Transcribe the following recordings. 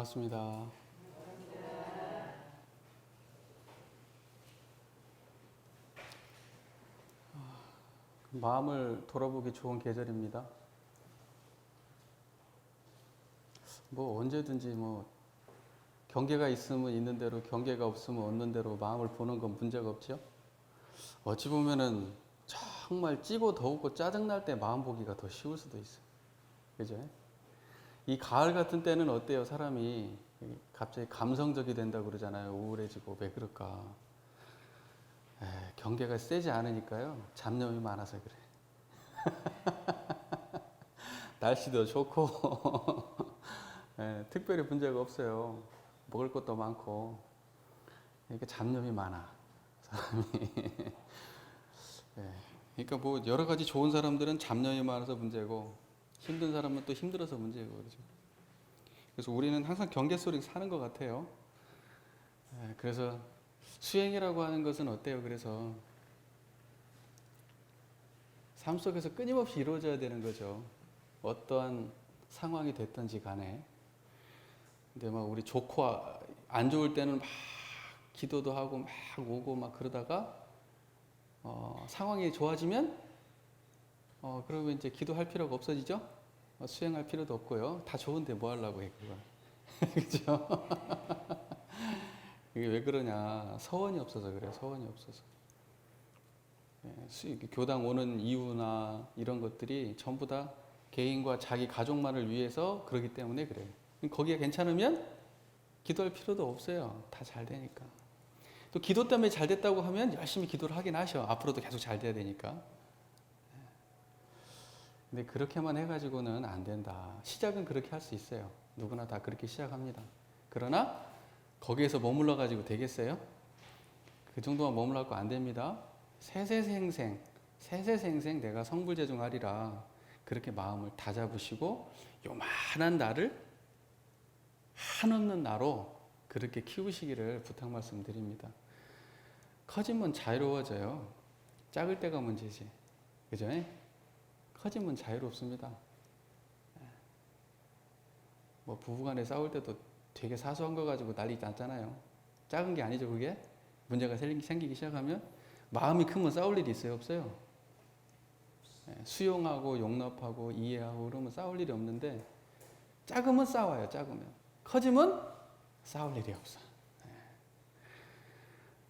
반갑습니다. 마음을 돌아보기 좋은 계절입니다. 뭐 언제든지 경계가 있으면 있는 대로, 경계가 없으면 없는 대로 마음을 보는 건 문제가 없죠. 어찌 보면은 정말 찌고 더우고 짜증날 때 마음 보기가 더 쉬울 수도 있어요. 그죠? 이 가을 같은 때는 어때요? 사람이 갑자기 감성적이 된다고 그러잖아요. 우울해지고. 왜 그럴까? 경계가 세지 않으니까요. 잡념이 많아서 그래. 날씨도 좋고 특별히 문제가 없어요. 먹을 것도 많고. 그러니까 잡념이 많아, 사람이. 그러니까 여러 가지 좋은 사람들은 잡념이 많아서 문제고, 힘든 사람은 또 힘들어서 문제고 그러죠. 그래서 우리는 항상 경계 속에 사는 것 같아요. 그래서 수행이라고 하는 것은 어때요? 그래서 삶 속에서 끊임없이 이루어져야 되는 거죠. 어떠한 상황이 됐든지 간에. 근데 우리 좋고 안 좋을 때는 막 기도도 하고 막 오고 막 그러다가 상황이 좋아지면 그러면 이제 기도할 필요가 없어지죠. 수행할 필요도 없고요. 다 좋은데 뭐 하려고 해 그걸. 그죠? 이게 왜 그러냐? 서원이 없어서 그래요. 서원이 없어서. 교당 오는 이유나 이런 것들이 전부 다 개인과 자기 가족만을 위해서 그러기 때문에 그래요. 거기에 괜찮으면 기도할 필요도 없어요. 다 잘 되니까. 또 기도 때문에 잘 됐다고 하면 열심히 기도를 하긴 하셔. 앞으로도 계속 잘 돼야 되니까. 근데 그렇게만 해가지고는 안 된다. 시작은 그렇게 할 수 있어요. 누구나 다 그렇게 시작합니다. 그러나 거기에서 머물러가지고 되겠어요? 그 정도만 머물러갖고 안 됩니다. 세세생생 내가 성불재중하리라. 그렇게 마음을 다잡으시고 요만한 나를 한없는 나로 그렇게 키우시기를 부탁 말씀드립니다. 커지면 자유로워져요. 작을 때가 문제지. 그죠? 커지면 자유롭습니다. 부부간에 싸울 때도 되게 사소한 거 가지고 난리 났잖아요. 작은 게 아니죠, 그게? 문제가 생기기 시작하면 마음이 크면 싸울 일이 있어요, 없어요? 수용하고 용납하고 이해하고 그러면 싸울 일이 없는데 작으면 싸워요, 작으면. 커지면 싸울 일이 없어.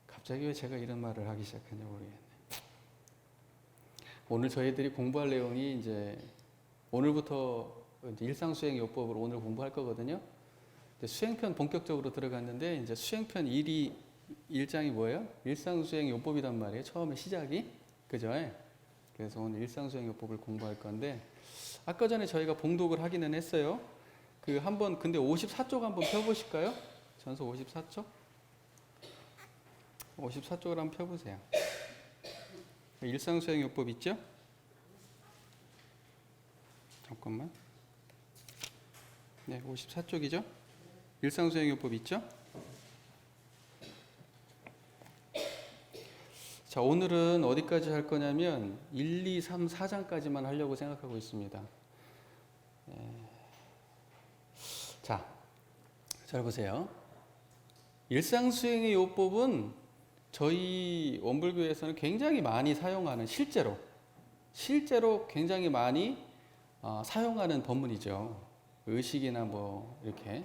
갑자기 왜 제가 이런 말을 하기 시작했는지 모르겠네. 오늘 저희들이 공부할 내용이 이제 오늘부터 이제 일상수행요법을 오늘 공부할 거거든요. 이제 수행편 본격적으로 들어갔는데 이제 수행편 1장이 뭐예요? 일상수행요법이란 말이에요. 처음에 시작이. 그죠? 그래서 오늘 일상수행요법을 공부할 건데 아까 전에 저희가 봉독을 하기는 했어요. 근데 54쪽 한번 펴보실까요? 전서 54쪽? 54쪽을 한번 펴보세요. 일상수행요법 있죠? 잠깐만. 네, 54쪽이죠? 일상수행요법 있죠? 자, 오늘은 어디까지 할 거냐면 1, 2, 3, 4장까지만 하려고 생각하고 있습니다. 자, 잘 보세요. 일상수행의 요법은 저희 원불교에서는 굉장히 많이 사용하는 실제로 굉장히 많이 사용하는 법문이죠. 의식이나 이렇게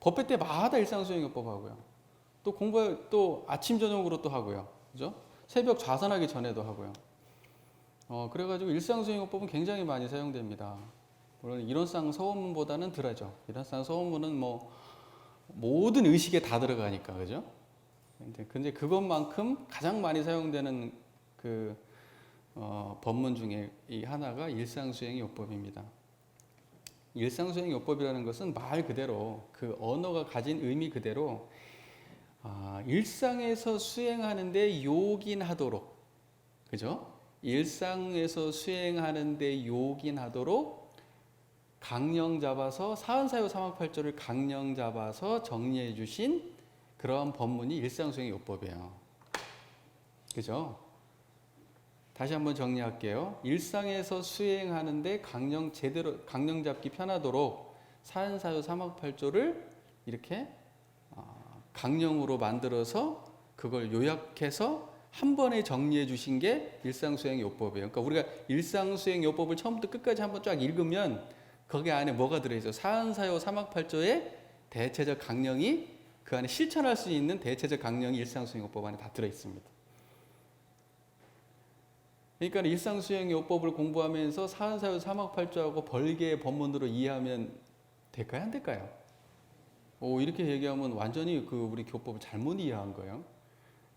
법회 때마다 일상수행요법 하고요. 또 아침 저녁으로 또 하고요. 그죠? 새벽 좌선하기 전에도 하고요. 그래가지고 일상수행요법은 굉장히 많이 사용됩니다. 물론 일원상 서원문보다는 덜하죠. 일원상 서원문은 모든 의식에 다 들어가니까, 그죠? 근데 그것만큼 가장 많이 사용되는 법문 중에 이 하나가 일상수행요법입니다. 일상수행요법이라는 것은 말 그대로 그 언어가 가진 의미 그대로 일상에서 수행하는데 요긴하도록, 그죠? 일상에서 수행하는데 요긴하도록 강령 잡아서 사은사유 사막팔조를 강령 잡아서 정리해 주신 그러한 법문이 일상수행요법이에요. 그죠? 다시 한번 정리할게요. 일상에서 수행하는데 강령 잡기 편하도록 사은사유 사막팔조를 이렇게 강령으로 만들어서 그걸 요약해서 한 번에 정리해 주신 게 일상수행요법이에요. 그러니까 우리가 일상수행요법을 처음부터 끝까지 한번 쫙 읽으면 거기 안에 뭐가 들어있어요? 사은사요 삼학팔조의 대체적 강령이 그 안에 실천할 수 있는 대체적 강령이 일상수행요법 안에 다 들어있습니다. 그러니까 일상수행요법을 공부하면서 사은사요 삼학팔조하고 별개의 법문으로 이해하면 될까요? 안 될까요? 이렇게 얘기하면 완전히 우리 교법을 잘못 이해한 거예요.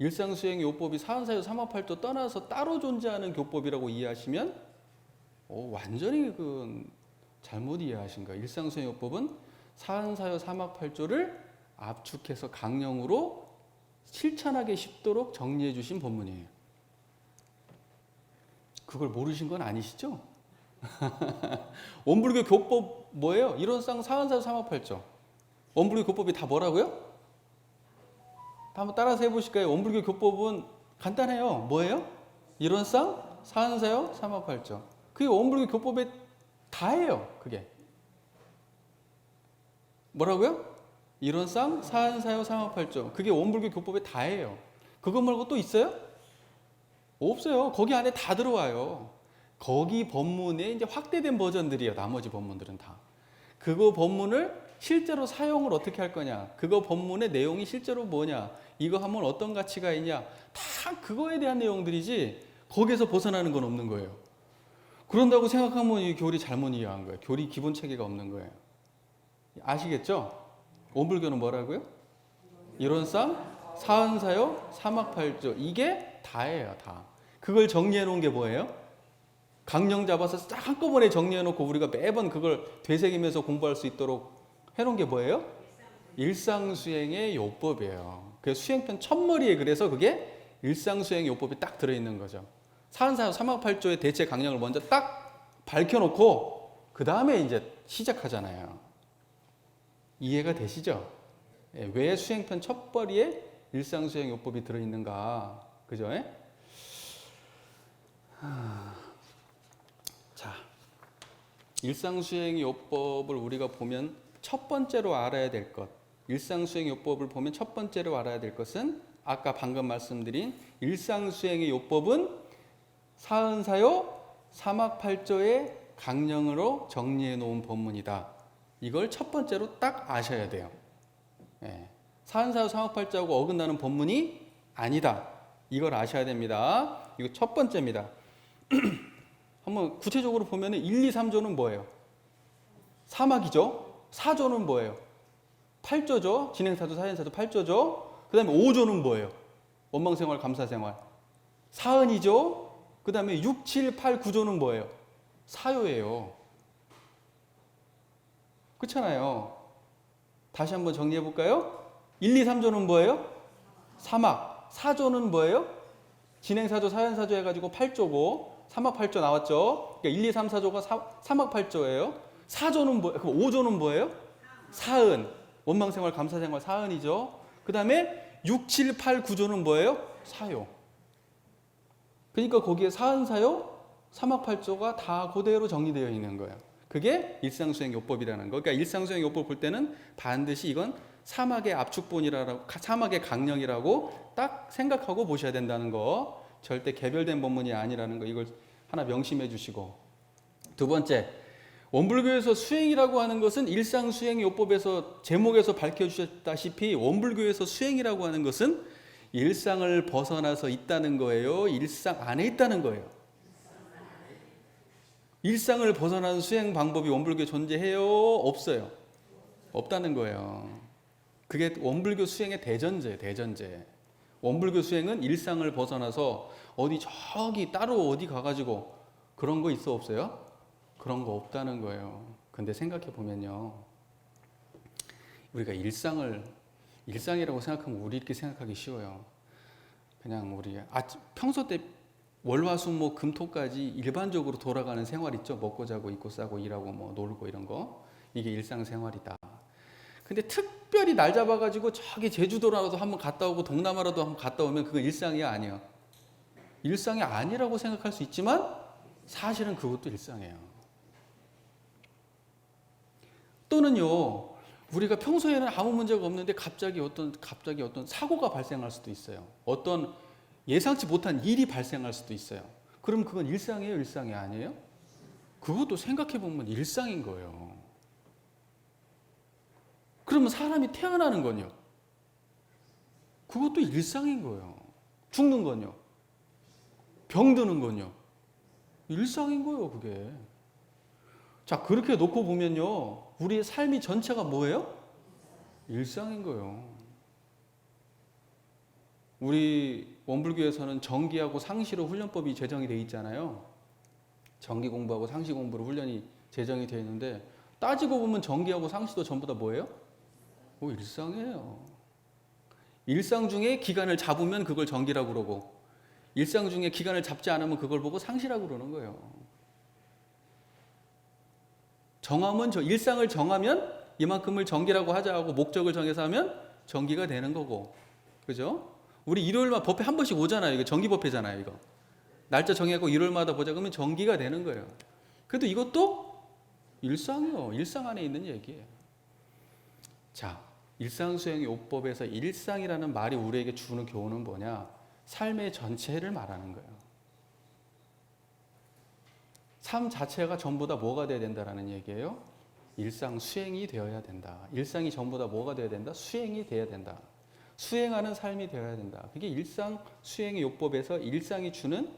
일상수행요법이 사은사요 삼학팔조 떠나서 따로 존재하는 교법이라고 이해하시면 완전히 잘못 이해하신 거예요. 일상수행요법은 사은사요 삼학팔조를 압축해서 강령으로 실천하기 쉽도록 정리해 주신 법문이에요. 그걸 모르신 건 아니시죠? 원불교 교법 뭐예요? 이론상 사은사요 삼학팔조. 원불교 교법이 다 뭐라고요? 한번 따라서 해보실까요? 원불교 교법은 간단해요. 뭐예요? 이론상 사은사요 삼학팔조. 그게 원불교 교법에 다예요. 그게 뭐라고요? 이론상 사은사요 삼학팔조. 그게 원불교 교법에 다예요. 그거 말고 또 있어요? 없어요. 거기 안에 다 들어와요. 거기 법문에 이제 확대된 버전들이에요. 나머지 법문들은 다. 그거 법문을 실제로 사용을 어떻게 할 거냐, 그거 법문의 내용이 실제로 뭐냐, 이거 하면 어떤 가치가 있냐, 다 그거에 대한 내용들이지 거기에서 벗어나는 건 없는 거예요. 그런다고 생각하면 이 교리 잘못 이해한 거예요. 교리 기본 체계가 없는 거예요. 아시겠죠? 원불교는 뭐라고요? 이론상 사은사요 삼학팔조. 이게 다예요. 다. 그걸 정리해 놓은 게 뭐예요? 강령 잡아서 딱 한꺼번에 정리해 놓고 우리가 매번 그걸 되새기면서 공부할 수 있도록 해놓은 게 뭐예요? 일상수행의 요법이에요. 그 수행편 첫머리에 그래서 그게 일상수행의 요법이 딱 들어있는 거죠. 사은사요 삼학팔조의 대체 강령을 먼저 딱 밝혀놓고 그 다음에 이제 시작하잖아요. 이해가 되시죠? 왜 수행편 첫머리에 일상수행 요법이 들어있는가? 그죠? 자, 일상수행 요법을 우리가 보면 첫 번째로 알아야 될 것, 일상수행 요법을 보면 첫 번째로 알아야 될 것은 아까 방금 말씀드린 일상수행의 요법은 사은사요 삼학팔조의 강령으로 정리해 놓은 법문이다. 이걸 첫 번째로 딱 아셔야 돼요. 사은사요 삼학팔조하고 어긋나는 법문이 아니다. 이걸 아셔야 됩니다. 이거 첫 번째입니다. 한번 구체적으로 보면 1, 2, 3조는 뭐예요? 사막이죠. 4조는 뭐예요? 8조죠. 진행사조, 사행사조 8조죠. 그 다음에 5조는 뭐예요? 원망생활, 감사생활. 사은이죠. 그 다음에 6, 7, 8, 9조는 뭐예요? 사요예요. 그렇잖아요. 다시 한번 정리해 볼까요? 1, 2, 3조는 뭐예요? 사막. 4조는 뭐예요? 진행사조, 사연사조 해가지고 8조고 사막 8조 나왔죠. 그러니까 1, 2, 3, 4조가 사막 8조예요. 4조는 그럼 5조는 뭐예요? 사은. 원망생활, 감사생활 사은이죠. 그 다음에 6, 7, 8, 9조는 뭐예요? 사요. 그러니까 거기에 사은사요, 사막 8조가 다 그대로 정리되어 있는 거예요. 그게 일상수행 요법이라는 거. 그러니까 일상수행 요법 볼 때는 반드시 이건 사막의 압축본이라고, 사막의 강령이라고 딱 생각하고 보셔야 된다는 거. 절대 개별된 법문이 아니라는 거. 이걸 하나 명심해 주시고. 두 번째, 원불교에서 수행이라고 하는 것은 일상수행 요법에서 제목에서 밝혀주셨다시피 원불교에서 수행이라고 하는 것은 일상을 벗어나서 있다는 거예요? 일상 안에 있다는 거예요? 일상을 벗어나는 수행 방법이 원불교에 존재해요? 없어요? 없다는 거예요. 그게 원불교 수행의 대전제예요. 대전제. 원불교 수행은 일상을 벗어나서 어디 저기 따로 어디 가가지고 그런 거 있어 없어요? 그런 거 없다는 거예요. 근데 생각해 보면요, 우리가 일상이라고 생각하면 우리 이렇게 생각하기 쉬워요. 그냥 우리 평소 때 월화수목 금토까지 일반적으로 돌아가는 생활 있죠. 먹고 자고 입고 싸고 일하고 뭐 놀고 이런 거. 이게 일상생활이다. 근데 특별히 날 잡아가지고 저기 제주도라도 한번 갔다 오고 동남아라도 한번 갔다 오면 그건 일상이 아니에요. 일상이 아니라고 생각할 수 있지만 사실은 그것도 일상이에요. 또는요, 우리가 평소에는 아무 문제가 없는데 갑자기 어떤 사고가 발생할 수도 있어요. 어떤 예상치 못한 일이 발생할 수도 있어요. 그럼 그건 일상이에요, 일상이 아니에요? 그것도 생각해 보면 일상인 거예요. 그러면 사람이 태어나는 건요? 그것도 일상인 거예요. 죽는 건요? 병드는 건요? 일상인 거예요, 그게. 자, 그렇게 놓고 보면요, 우리의 삶이 전체가 뭐예요? 일상인 거예요. 우리 원불교에서는 정기하고 상시로 훈련법이 제정이 돼 있잖아요. 정기 공부하고 상시 공부로 훈련이 제정이 되어 있는데, 따지고 보면 정기하고 상시도 전부 다 뭐예요? 일상이에요. 일상 중에 기간을 잡으면 그걸 정기라고 그러고, 일상 중에 기간을 잡지 않으면 그걸 보고 상시라고 그러는 거예요. 일상을 정하면 이만큼을 정기라고 하자 하고 목적을 정해서 하면 정기가 되는 거고. 그죠? 우리 일요일마다 법회 한 번씩 오잖아요. 이거 정기법회잖아요, 이거. 날짜 정해갖고 일요일마다 보자 그러면 정기가 되는 거예요. 그래도 이것도 일상이요. 일상 안에 있는 얘기예요. 자, 일상수행의 요법에서 일상이라는 말이 우리에게 주는 교훈은 뭐냐? 삶의 전체를 말하는 거예요. 삶 자체가 전부 다 뭐가 되어야 된다라는 얘기예요? 일상 수행이 되어야 된다. 일상이 전부 다 뭐가 되어야 된다? 수행이 되어야 된다. 수행하는 삶이 되어야 된다. 그게 일상 수행의 요법에서 일상이 주는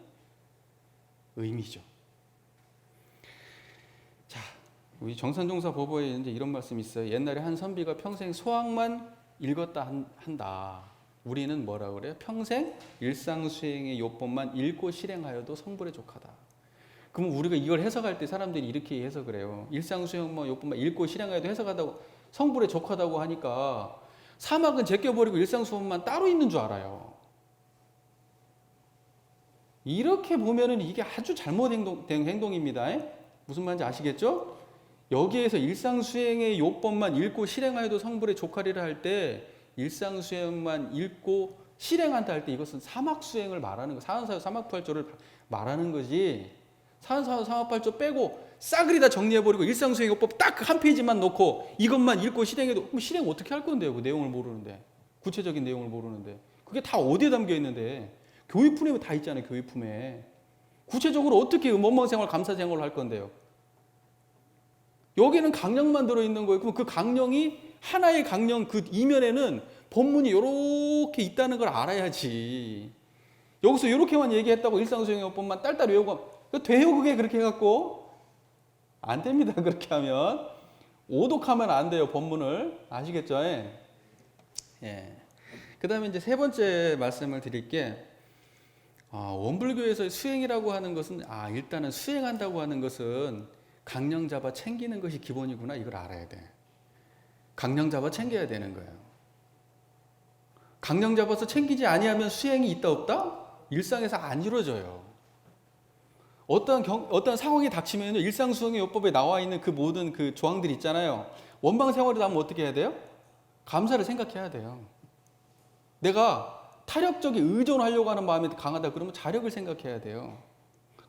의미죠. 자, 우리 정산종사 법어에 이제 이런 말씀이 있어요. 옛날에 한 선비가 평생 소학만 읽었다 한다. 우리는 뭐라 그래요? 평생 일상 수행의 요법만 읽고 실행하여도 성불에 족하다. 그럼 우리가 이걸 해석할 때 사람들이 이렇게 해석을 해요. 일상 수행만 요법만 읽고 실행하여도 해석하다고 성불에 족하다고 하니까 사막은 제껴버리고 일상 수행만 따로 있는 줄 알아요. 이렇게 보면은 이게 아주 잘못된 행동입니다. 무슨 말인지 아시겠죠? 여기에서 일상수행의 요법만 읽고 실행하여도 성불에 족하리라 할 때 일상수행만 읽고 실행한다 할 때 이것은 사막수행을 말하는 거, 사은사유 사막팔조를 말하는 거지. 사은사유 사막팔조 빼고 싸그리 다 정리해버리고 일상수행 요법 딱 한 페이지만 놓고 이것만 읽고 실행해도 그럼 실행 어떻게 할 건데요? 그 내용을 모르는데. 구체적인 내용을 모르는데. 그게 다 어디에 담겨 있는데. 교육품에 다 있잖아요. 교육품에. 구체적으로 어떻게 원망생활, 감사생활을 할 건데요. 여기는 강령만 들어있는 거예요. 그럼 그 강령이 하나의 강령 그 이면에는 법문이 이렇게 있다는 걸 알아야지. 여기서 이렇게만 얘기했다고 일상수행요법만 딸딸 외우고 돼요? 그게 그렇게 해갖고? 안 됩니다. 그렇게 하면. 오독하면 안 돼요. 법문을. 아시겠죠? 예. 그 다음에 이제 세 번째 말씀을 드릴게 원불교에서 수행이라고 하는 것은 일단은 수행한다고 하는 것은 강령 잡아 챙기는 것이 기본이구나. 이걸 알아야 돼. 강령 잡아 챙겨야 되는 거예요. 강령 잡아서 챙기지 아니하면 수행이 있다 없다? 일상에서 안 이루어져요. 어떤 상황이 닥치면 일상수행의 요법에 나와 있는 그 모든 그 조항들 있잖아요. 원방 생활이 나면 어떻게 해야 돼요? 감사를 생각해야 돼요. 내가 타력적인 의존하려고 하는 마음이 강하다 그러면 자력을 생각해야 돼요.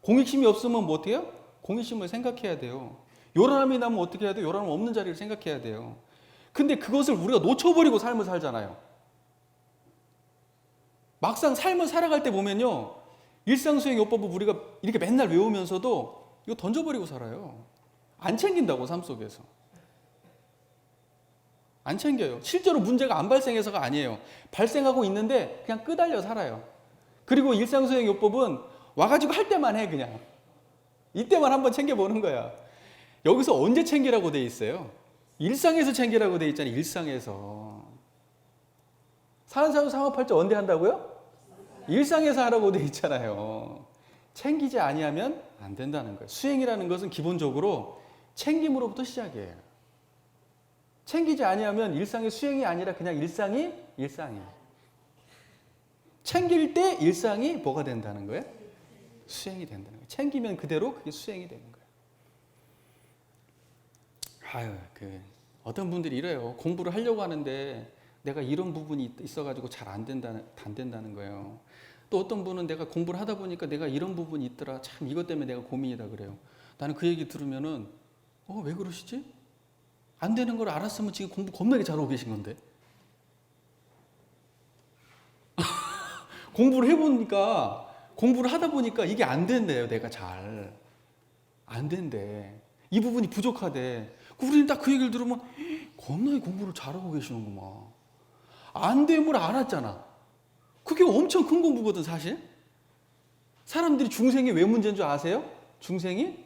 공익심이 없으면 뭐 어떻게 해요? 공익심을 생각해야 돼요. 요란함이 나면 어떻게 해야 돼요? 요란함 없는 자리를 생각해야 돼요. 근데 그것을 우리가 놓쳐버리고 삶을 살잖아요. 막상 삶을 살아갈 때 보면요. 일상수행 요법을 우리가 이렇게 맨날 외우면서도 이거 던져버리고 살아요. 안 챙긴다고 삶 속에서. 안 챙겨요. 실제로 문제가 안 발생해서가 아니에요. 발생하고 있는데 그냥 끄달려 살아요. 그리고 일상수행 요법은 와가지고 할 때만 해 그냥. 이때만 한번 챙겨보는 거야. 여기서 언제 챙기라고 돼 있어요? 일상에서 챙기라고 돼 있잖아요. 일상에서. 사은사유 사막팔조 언제 한다고요? 일상에서 하라고 돼 있잖아요. 챙기지 아니하면 안 된다는 거예요. 수행이라는 것은 기본적으로 챙김으로부터 시작이에요. 챙기지 아니하면 일상의 수행이 아니라 그냥 일상이. 챙길 때 일상이 뭐가 된다는 거예요? 수행이 된다는 거예요. 챙기면 그대로 그게 수행이 되는 거예요. 어떤 분들이 이래요. 공부를 하려고 하는데 내가 이런 부분이 있어가지고 잘 안 된다는 거예요. 또 어떤 분은 내가 공부를 하다 보니까 내가 이런 부분이 있더라. 참 이것 때문에 내가 고민이다 그래요. 나는 그 얘기 들으면은 왜 그러시지? 안 되는 걸 알았으면 지금 공부 겁나게 잘하고 계신 건데. 공부를 하다 보니까 이게 안 된대요. 내가 잘. 안 된대. 이 부분이 부족하대. 우리는 딱 그 얘기를 들으면 겁나게 공부를 잘하고 계시는구만. 안 됨을 알았잖아. 그게 엄청 큰 공부거든 사실. 사람들이 중생이 왜 문제인 줄 아세요? 중생이?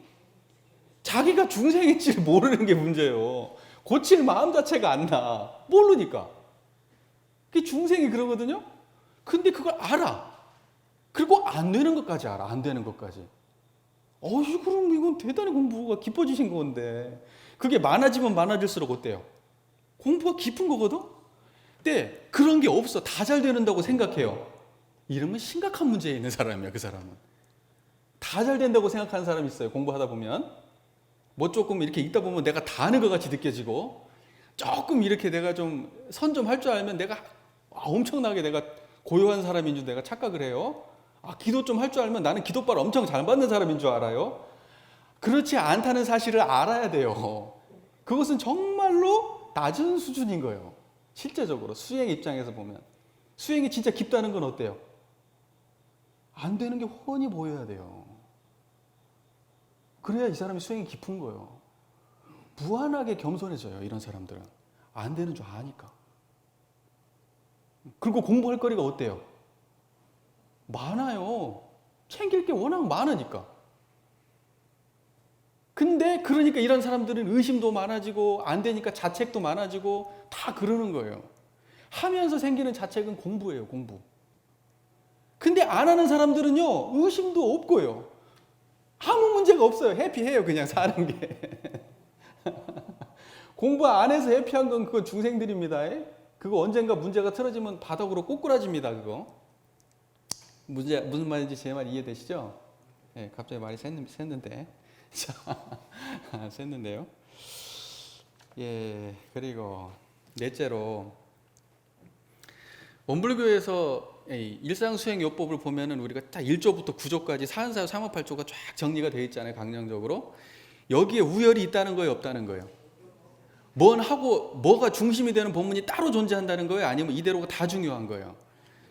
자기가 중생인지를 모르는 게 문제예요. 고칠 마음 자체가 안 나. 모르니까. 그게 중생이 그러거든요. 근데 그걸 알아. 그리고 안 되는 것까지 알아. 안 되는 것까지. 그럼 이건 대단히 공부가 깊어지신 건데. 그게 많아지면 많아질수록 어때요? 공부가 깊은 거거든? 근데 그런 게 없어. 다 잘 되는다고 생각해요. 이러면 심각한 문제에 있는 사람이야, 그 사람은. 다 잘 된다고 생각하는 사람이 있어요, 공부하다 보면. 뭐 조금 이렇게 읽다 보면 내가 다 아는 것 같이 느껴지고, 조금 이렇게 내가 좀 선 좀 할 줄 알면 내가 엄청나게 내가 고요한 사람인 줄 내가 착각을 해요. 기도 좀 할 줄 알면 나는 기도빨 엄청 잘 받는 사람인 줄 알아요. 그렇지 않다는 사실을 알아야 돼요. 그것은 정말로 낮은 수준인 거예요. 실제적으로 수행 입장에서 보면. 수행이 진짜 깊다는 건 어때요? 안 되는 게 훤히 보여야 돼요. 그래야 이 사람이 수행이 깊은 거예요. 무한하게 겸손해져요, 이런 사람들은. 안 되는 줄 아니까. 그리고 공부할 거리가 어때요? 많아요. 챙길 게 워낙 많으니까. 근데 그러니까 이런 사람들은 의심도 많아지고 안 되니까 자책도 많아지고 다 그러는 거예요. 하면서 생기는 자책은 공부예요, 공부. 근데 안 하는 사람들은요, 의심도 없고요. 아무 문제가 없어요. 해피해요, 그냥 사는 게. 공부 안 해서 해피한 건 그건 중생들입니다. 그거 언젠가 문제가 틀어지면 바닥으로 꼬꾸라집니다, 그거. 무슨 말인지 제 말 이해되시죠? 네, 갑자기 말이 샜는데. 자, 샜는데요. 예, 그리고 넷째로 원불교에서 일상수행요법을 보면은 우리가 딱 1조부터 9조까지 사은사유 358조가 쫙 정리가 되어 있잖아요, 강령적으로. 여기에 우열이 있다는 거예요, 없다는 거예요? 뭔 하고 뭐가 중심이 되는 법문이 따로 존재한다는 거예요? 아니면 이대로가 다 중요한 거예요?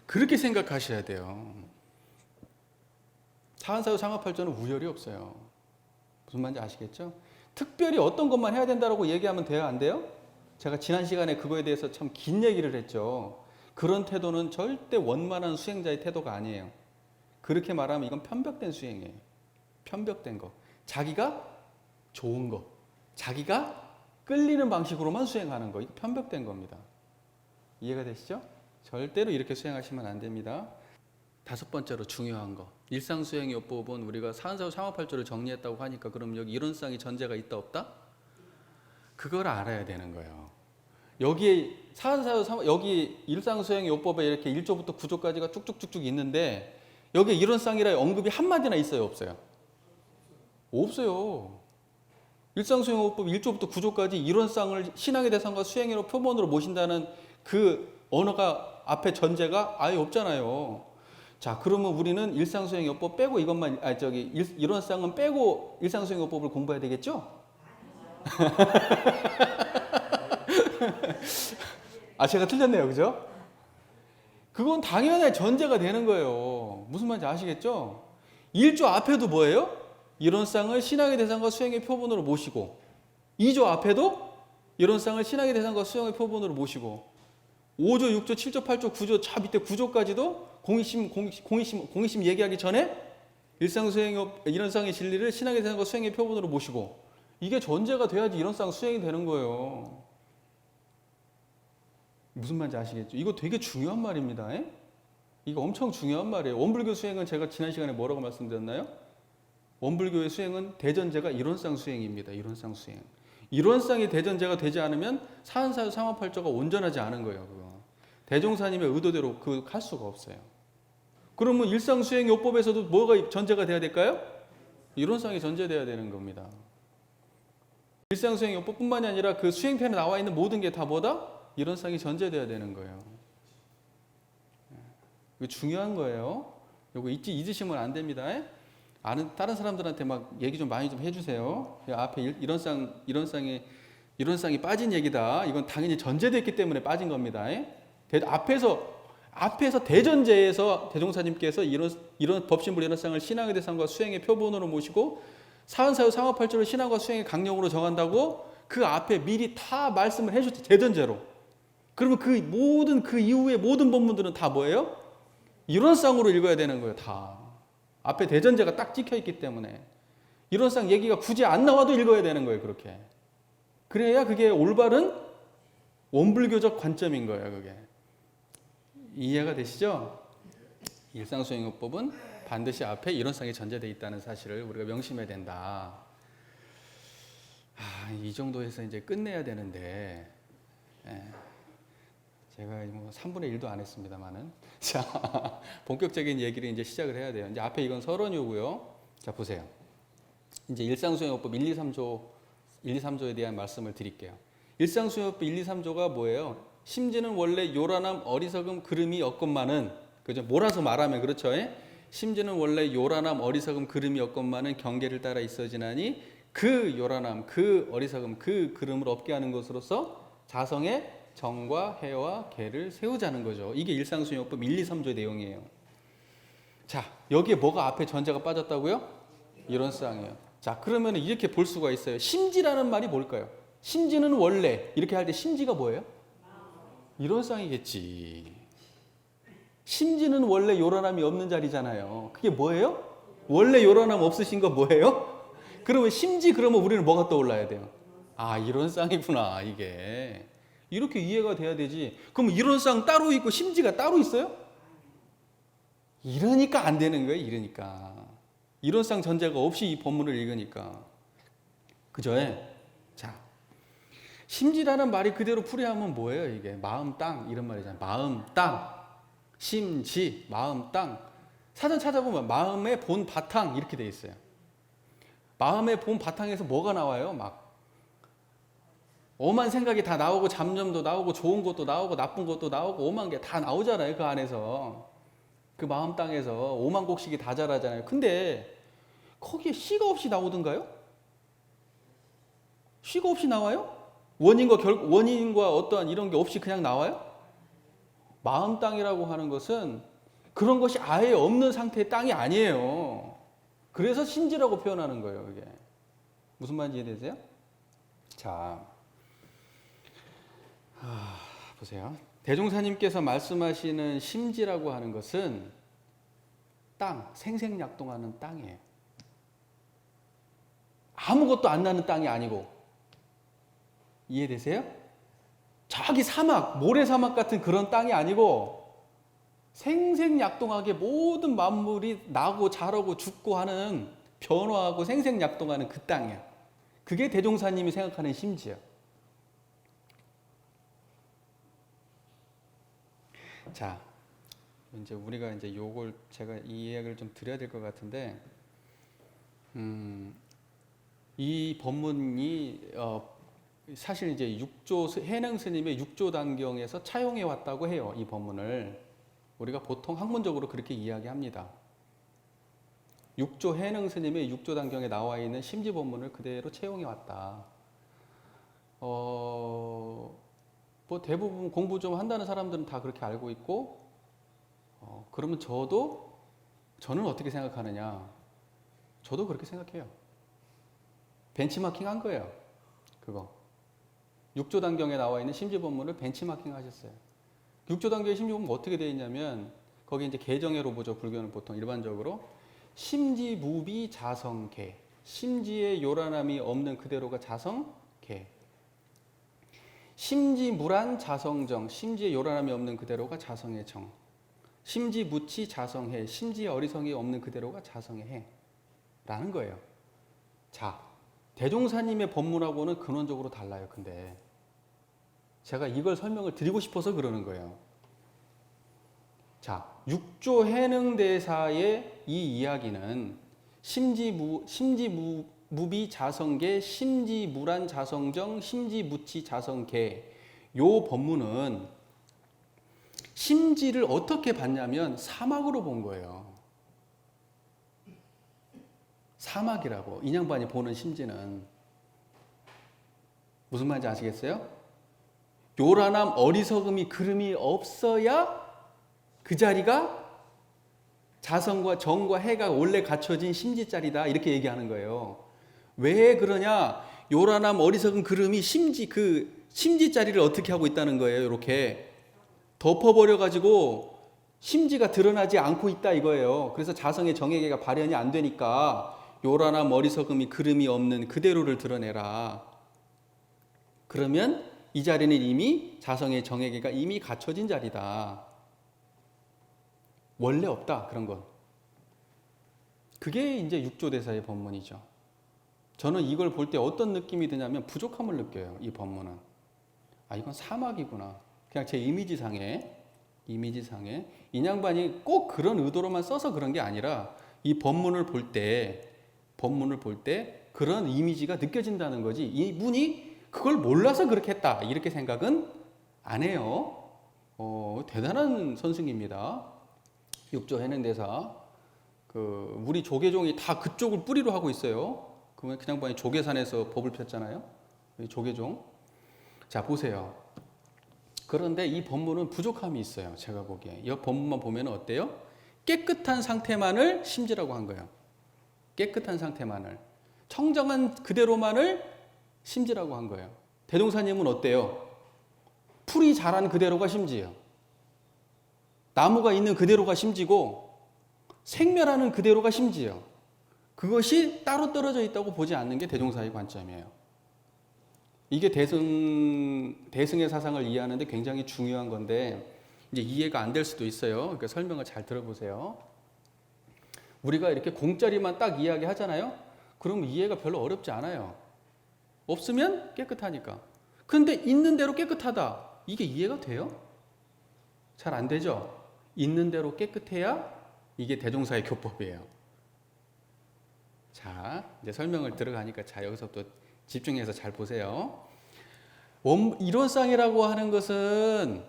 그렇게 생각하셔야 돼요. 사은사유 358조는 우열이 없어요. 무슨 말인지 아시겠죠? 특별히 어떤 것만 해야 된다고 얘기하면 돼요? 안 돼요? 제가 지난 시간에 그거에 대해서 참 긴 얘기를 했죠. 그런 태도는 절대 원만한 수행자의 태도가 아니에요. 그렇게 말하면 이건 편벽된 수행이에요. 편벽된 거. 자기가 좋은 거. 자기가 끌리는 방식으로만 수행하는 거. 이거 편벽된 겁니다. 이해가 되시죠? 절대로 이렇게 수행하시면 안 됩니다. 다섯 번째로 중요한 거. 일상수행요법은 우리가 사은사유 358조를 정리했다고 하니까 그럼 여기 이론상의 전제가 있다 없다? 그걸 알아야 되는 거예요. 여기 여기 일상수행요법에 이렇게 1조부터 9조까지가 쭉쭉쭉쭉 있는데 여기 이론상이라 언급이 한마디나 있어요, 없어요? 없어요. 일상수행요법 1조부터 9조까지 이론상을 신앙의 대상과 수행으로 표본으로 모신다는 그 언어가 앞에 전제가 아예 없잖아요. 자, 그러면 우리는 일상수행요법 빼고 이것만 이론상은 빼고 일상수행요법을 공부해야 되겠죠? 제가 틀렸네요, 그죠? 그건 당연히 전제가 되는 거예요. 무슨 말인지 아시겠죠? 1조 앞에도 뭐예요? 이론상을 신앙의 대상과 수행의 표본으로 모시고 2조 앞에도 이론상을 신앙의 대상과 수행의 표본으로 모시고 5조, 6조, 7조, 8조, 9조 저 밑에 9조까지도 공의심 얘기하기 전에 이론상의 진리를 신앙의 대상과 수행의 표본으로 모시고 이게 전제가 돼야지 이론상 수행이 되는 거예요. 무슨 말인지 아시겠죠? 이거 되게 중요한 말입니다. 이거 엄청 중요한 말이에요. 원불교 수행은 제가 지난 시간에 뭐라고 말씀드렸나요? 원불교의 수행은 대전제가 이론상 수행입니다. 이론상 수행. 이론상이 대전제가 되지 않으면 사은사유 358조가 온전하지 않은 거예요. 그거. 대종사님의 의도대로 할 수가 없어요. 그러면 일상수행요법에서도 뭐가 전제가 돼야 될까요? 이론상이 전제돼야 되는 겁니다. 일상수행요법뿐만이 아니라 그 수행편에 나와 있는 모든 게 다 뭐다? 이론상이 전제돼야 되는 거예요. 이거 중요한 거예요. 이거 잊으시면 안 됩니다. 다른 사람들한테 막 얘기 좀 많이 좀 해주세요. 앞에 이론상의 이론상이 빠진 얘기다. 이건 당연히 전제됐기 때문에 빠진 겁니다. 앞에서 대전제에서 대종사님께서 이런 법신불 이론상을 신앙의 대상과 수행의 표본으로 모시고 사은사유 상업팔조를 신앙과 수행의 강령으로 정한다고 그 앞에 미리 다 말씀을 해주셨죠. 대전제로. 그러면 그 이후의 모든 본문들은 다 뭐예요? 이론상으로 읽어야 되는 거예요. 다. 앞에 대전제가 딱 찍혀 있기 때문에 이론상 얘기가 굳이 안 나와도 읽어야 되는 거예요. 그렇게. 그래야 그게 올바른 원불교적 관점인 거예요. 그게. 이해가 되시죠? 일상수행요법은 반드시 앞에 이론상이 전제되어 있다는 사실을 우리가 명심해야 된다. 이 정도에서 이제 끝내야 되는데, 제가 뭐 3분의 1도 안 했습니다만은. 자, 본격적인 얘기를 이제 시작을 해야 돼요. 이제 앞에 이건 서론이고요. 자, 보세요. 이제 일상수행요법 1, 2, 3조에 대한 말씀을 드릴게요. 일상수행요법 1, 2, 3조가 뭐예요? 심지는 원래 요란함 어리석음 그름이 없건만은, 그죠? 몰아서 말하면 그렇죠. 심지는 원래 요란함 어리석음 그름이 없건만은 경계를 따라 있어지나니 그 요란함 그 어리석음 그 그름을 없게 하는 것으로서 자성의 정과 해와 계를 세우자는 거죠. 이게 일상수행요법 1, 2, 3조의 내용이에요. 자, 여기에 뭐가 앞에 전제가 빠졌다고요? 이론상이에요. 자, 그러면 이렇게 볼 수가 있어요. 심지라는 말이 뭘까요? 심지는 원래, 이렇게 할 때 심지가 뭐예요? 이론상이겠지. 심지는 원래 요란함이 없는 자리잖아요. 그게 뭐예요? 원래 요란함 없으신 거 뭐예요? 그러면 심지 그러면 우리는 뭐가 떠올라야 돼요? 이론상이구나 이게. 이렇게 이해가 돼야 되지. 그럼 이론상 따로 있고 심지가 따로 있어요? 이러니까 안 되는 거예요. 이러니까. 이론상 전제가 없이 이 본문을 읽으니까. 그죠? 자, 심지라는 말이 그대로 풀이하면 뭐예요? 이게 마음 땅 이런 말이잖아요. 마음 땅, 심지, 마음 땅. 사전 찾아보면 마음의 본 바탕 이렇게 돼 있어요. 마음의 본 바탕에서 뭐가 나와요? 막 오만 생각이 다 나오고 잡념도 나오고 좋은 것도 나오고 나쁜 것도 나오고 오만 개 다 나오잖아요. 그 안에서. 그 마음 땅에서 오만 곡식이 다 자라잖아요. 근데 거기에 씨가 없이 나오던가요? 씨가 없이 나와요? 원인과 어떠한 이런 게 없이 그냥 나와요? 마음 땅이라고 하는 것은 그런 것이 아예 없는 상태의 땅이 아니에요. 그래서 심지라고 표현하는 거예요. 이게 무슨 말인지 이해되세요? 자, 보세요. 대종사님께서 말씀하시는 심지라고 하는 것은 땅, 생생약동하는 땅이에요. 아무것도 안 나는 땅이 아니고. 이해되세요? 저기 사막, 모래사막 같은 그런 땅이 아니고 생생약동하게 모든 만물이 나고 자라고 죽고 하는 변화하고 생생약동하는 그 땅이에요. 그게 대종사님이 생각하는 심지예요. 자, 이제 우리가 이제 요걸 제가 이 이야기를 좀 드려야 될 것 같은데, 이 법문이 사실 이제 해능 스님의 6조 단경에서 차용해 왔다고 해요. 이 법문을 우리가 보통 학문적으로 그렇게 이야기합니다. 6조 해능 스님의 6조 단경에 나와 있는 심지 법문을 그대로 채용해 왔다. 뭐 대부분 공부 좀 한다는 사람들은 다 그렇게 알고 있고, 그러면 저는 어떻게 생각하느냐? 저도 그렇게 생각해요. 벤치마킹 한 거예요. 그거. 6조 단경에 나와 있는 심지 법문을 벤치마킹 하셨어요. 6조 단경의 심지 법문 어떻게 되어 있냐면, 거기 이제 개정해로 보죠. 불교는 보통 일반적으로. 심지 무비 자성계. 심지의 요란함이 없는 그대로가 자성계. 심지 무란 자성정, 심지에 요란함이 없는 그대로가 자성의 정. 심지 무치 자성해, 심지에 어리석이 없는 그대로가 자성의 해. 라는 거예요. 자, 대종사님의 법문하고는 근원적으로 달라요. 근데 제가 이걸 설명을 드리고 싶어서 그러는 거예요. 자, 6조 해능대사의 이 이야기는 무비 자성계, 심지 무란 자성정, 심지 무치 자성계. 요 법문은 심지를 어떻게 봤냐면 사막으로 본 거예요. 사막이라고 인양반이 보는 심지는. 무슨 말인지 아시겠어요? 요란함, 어리석음이, 그름이 없어야 그 자리가 자성과 정과 해가 원래 갖춰진 심지자리다 이렇게 얘기하는 거예요. 왜 그러냐? 요란함, 어리석음, 그름이 심지자리를 어떻게 하고 있다는 거예요. 이렇게 덮어버려 가지고 심지가 드러나지 않고 있다 이거예요. 그래서 자성의 정예계가 발현이 안 되니까 요란함, 어리석음이, 그름이 없는 그대로를 드러내라. 그러면 이 자리는 이미 자성의 정예계가 이미 갖춰진 자리다. 원래 없다 그런 건. 그게 이제 육조대사의 법문이죠. 저는 이걸 볼 때 어떤 느낌이 드냐면 부족함을 느껴요. 이 법문은. 아 이건 사막이구나. 그냥 제 이미지상에 인양반이 꼭 그런 의도로만 써서 그런 게 아니라 이 법문을 볼 때 그런 이미지가 느껴진다는 거지. 이분이 그걸 몰라서 그렇게 했다 이렇게 생각은 안 해요. 대단한 선승입니다. 육조 해능대사. 우리 조계종이 다 그쪽을 뿌리로 하고 있어요. 그러면 그냥 보니 조계산에서 법을 폈잖아요. 조계종. 자 보세요. 그런데 이 법문은 부족함이 있어요. 제가 보기에 이 법문만 보면 어때요? 깨끗한 상태만을 심지라고 한 거예요. 깨끗한 상태만을, 청정한 그대로만을 심지라고 한 거예요. 대종사님은 어때요? 풀이 자란 그대로가 심지예요. 나무가 있는 그대로가 심지고 생멸하는 그대로가 심지예요. 그것이 따로 떨어져 있다고 보지 않는 게 대종사의 관점이에요. 이게 대승의 사상을 이해하는데 굉장히 중요한 건데 이제 이해가 안 될 수도 있어요. 그러니까 설명을 잘 들어보세요. 우리가 이렇게 공짜리만 딱 이야기하잖아요. 그러면 이해가 별로 어렵지 않아요. 없으면 깨끗하니까. 근데 있는 대로 깨끗하다. 이게 이해가 돼요? 잘 안 되죠? 있는 대로 깨끗해야 이게 대종사의 교법이에요. 자, 이제 설명을 들어가니까 자 여기서 또 집중해서 잘 보세요. 이론상이라고 하는 것은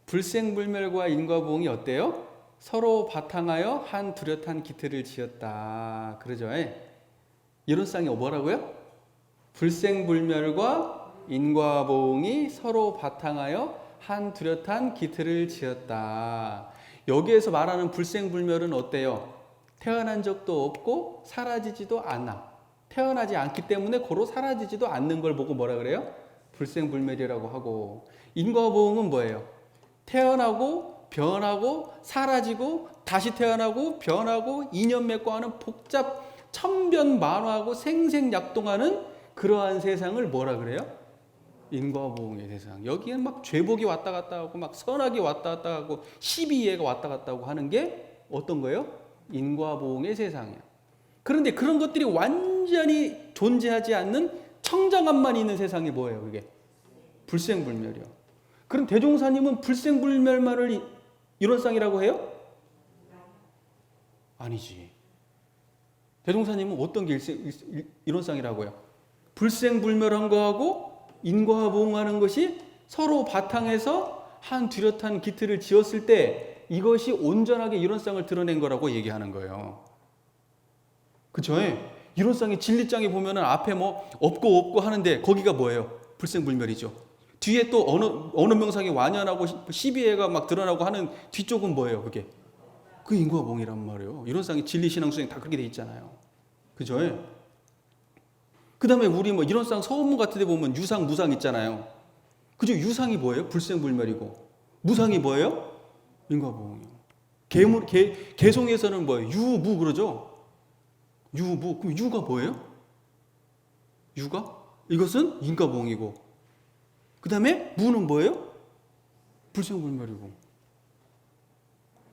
불생불멸과 인과보응이 어때요? 서로 바탕하여 한 뚜렷한 기틀을 지었다. 그러죠? 이론상이 뭐라고요? 불생불멸과 인과보응이 서로 바탕하여 한 뚜렷한 기틀을 지었다. 여기에서 말하는 불생불멸은 어때요? 태어난 적도 없고 사라지지도 않아. 태어나지 않기 때문에 고로 사라지지도 않는 걸 보고 뭐라 그래요? 불생불멸이라고 하고, 인과보응은 뭐예요? 태어나고 변하고 사라지고 다시 태어나고 변하고 인연 맺고 하는 복잡 천변만화하고 생생약동하는 그러한 세상을 뭐라 그래요? 인과보응의 세상. 여기엔 막 죄복이 왔다 갔다 하고 막 선악이 왔다 갔다 하고 시비예가 왔다 갔다 하고 하는 게 어떤 거예요? 인과보응의 세상이야. 그런데 그런 것들이 완전히 존재하지 않는 청정함만 있는 세상이 뭐예요? 그게 불생불멸이요. 그럼 대종사님은 불생불멸만을 이론상이라고 해요? 아니지. 대종사님은 어떤 게 이론상이라고 해요? 불생불멸한 거하고 인과보응하는 것이 서로 바탕에서 한 뚜렷한 기틀을 지었을 때 이것이 온전하게 이론상을 드러낸 거라고 얘기하는 거예요. 그쵸? 이론상의 진리장에 보면은 앞에 뭐 없고 하는데 거기가 뭐예요? 불생불멸이죠. 뒤에 또 어느 명상이 완연하고 시비해가 막 드러나고 하는 뒤쪽은 뭐예요? 그게 그 인과보응이란 말이에요. 이론상의 진리신앙 수행 다 그렇게 돼 있잖아요. 그죠? 그 다음에 우리 뭐 이론상 서원문 같은 데 보면 유상, 무상 있잖아요. 그죠? 유상이 뭐예요? 불생불멸이고 무상이 뭐예요? 인과보응이요. 개송에서는 뭐예요? 유무 그러죠? 유무. 그럼 유가 뭐예요? 유가? 이것은 인과보응이고 그 다음에 무는 뭐예요? 불생불멸이고.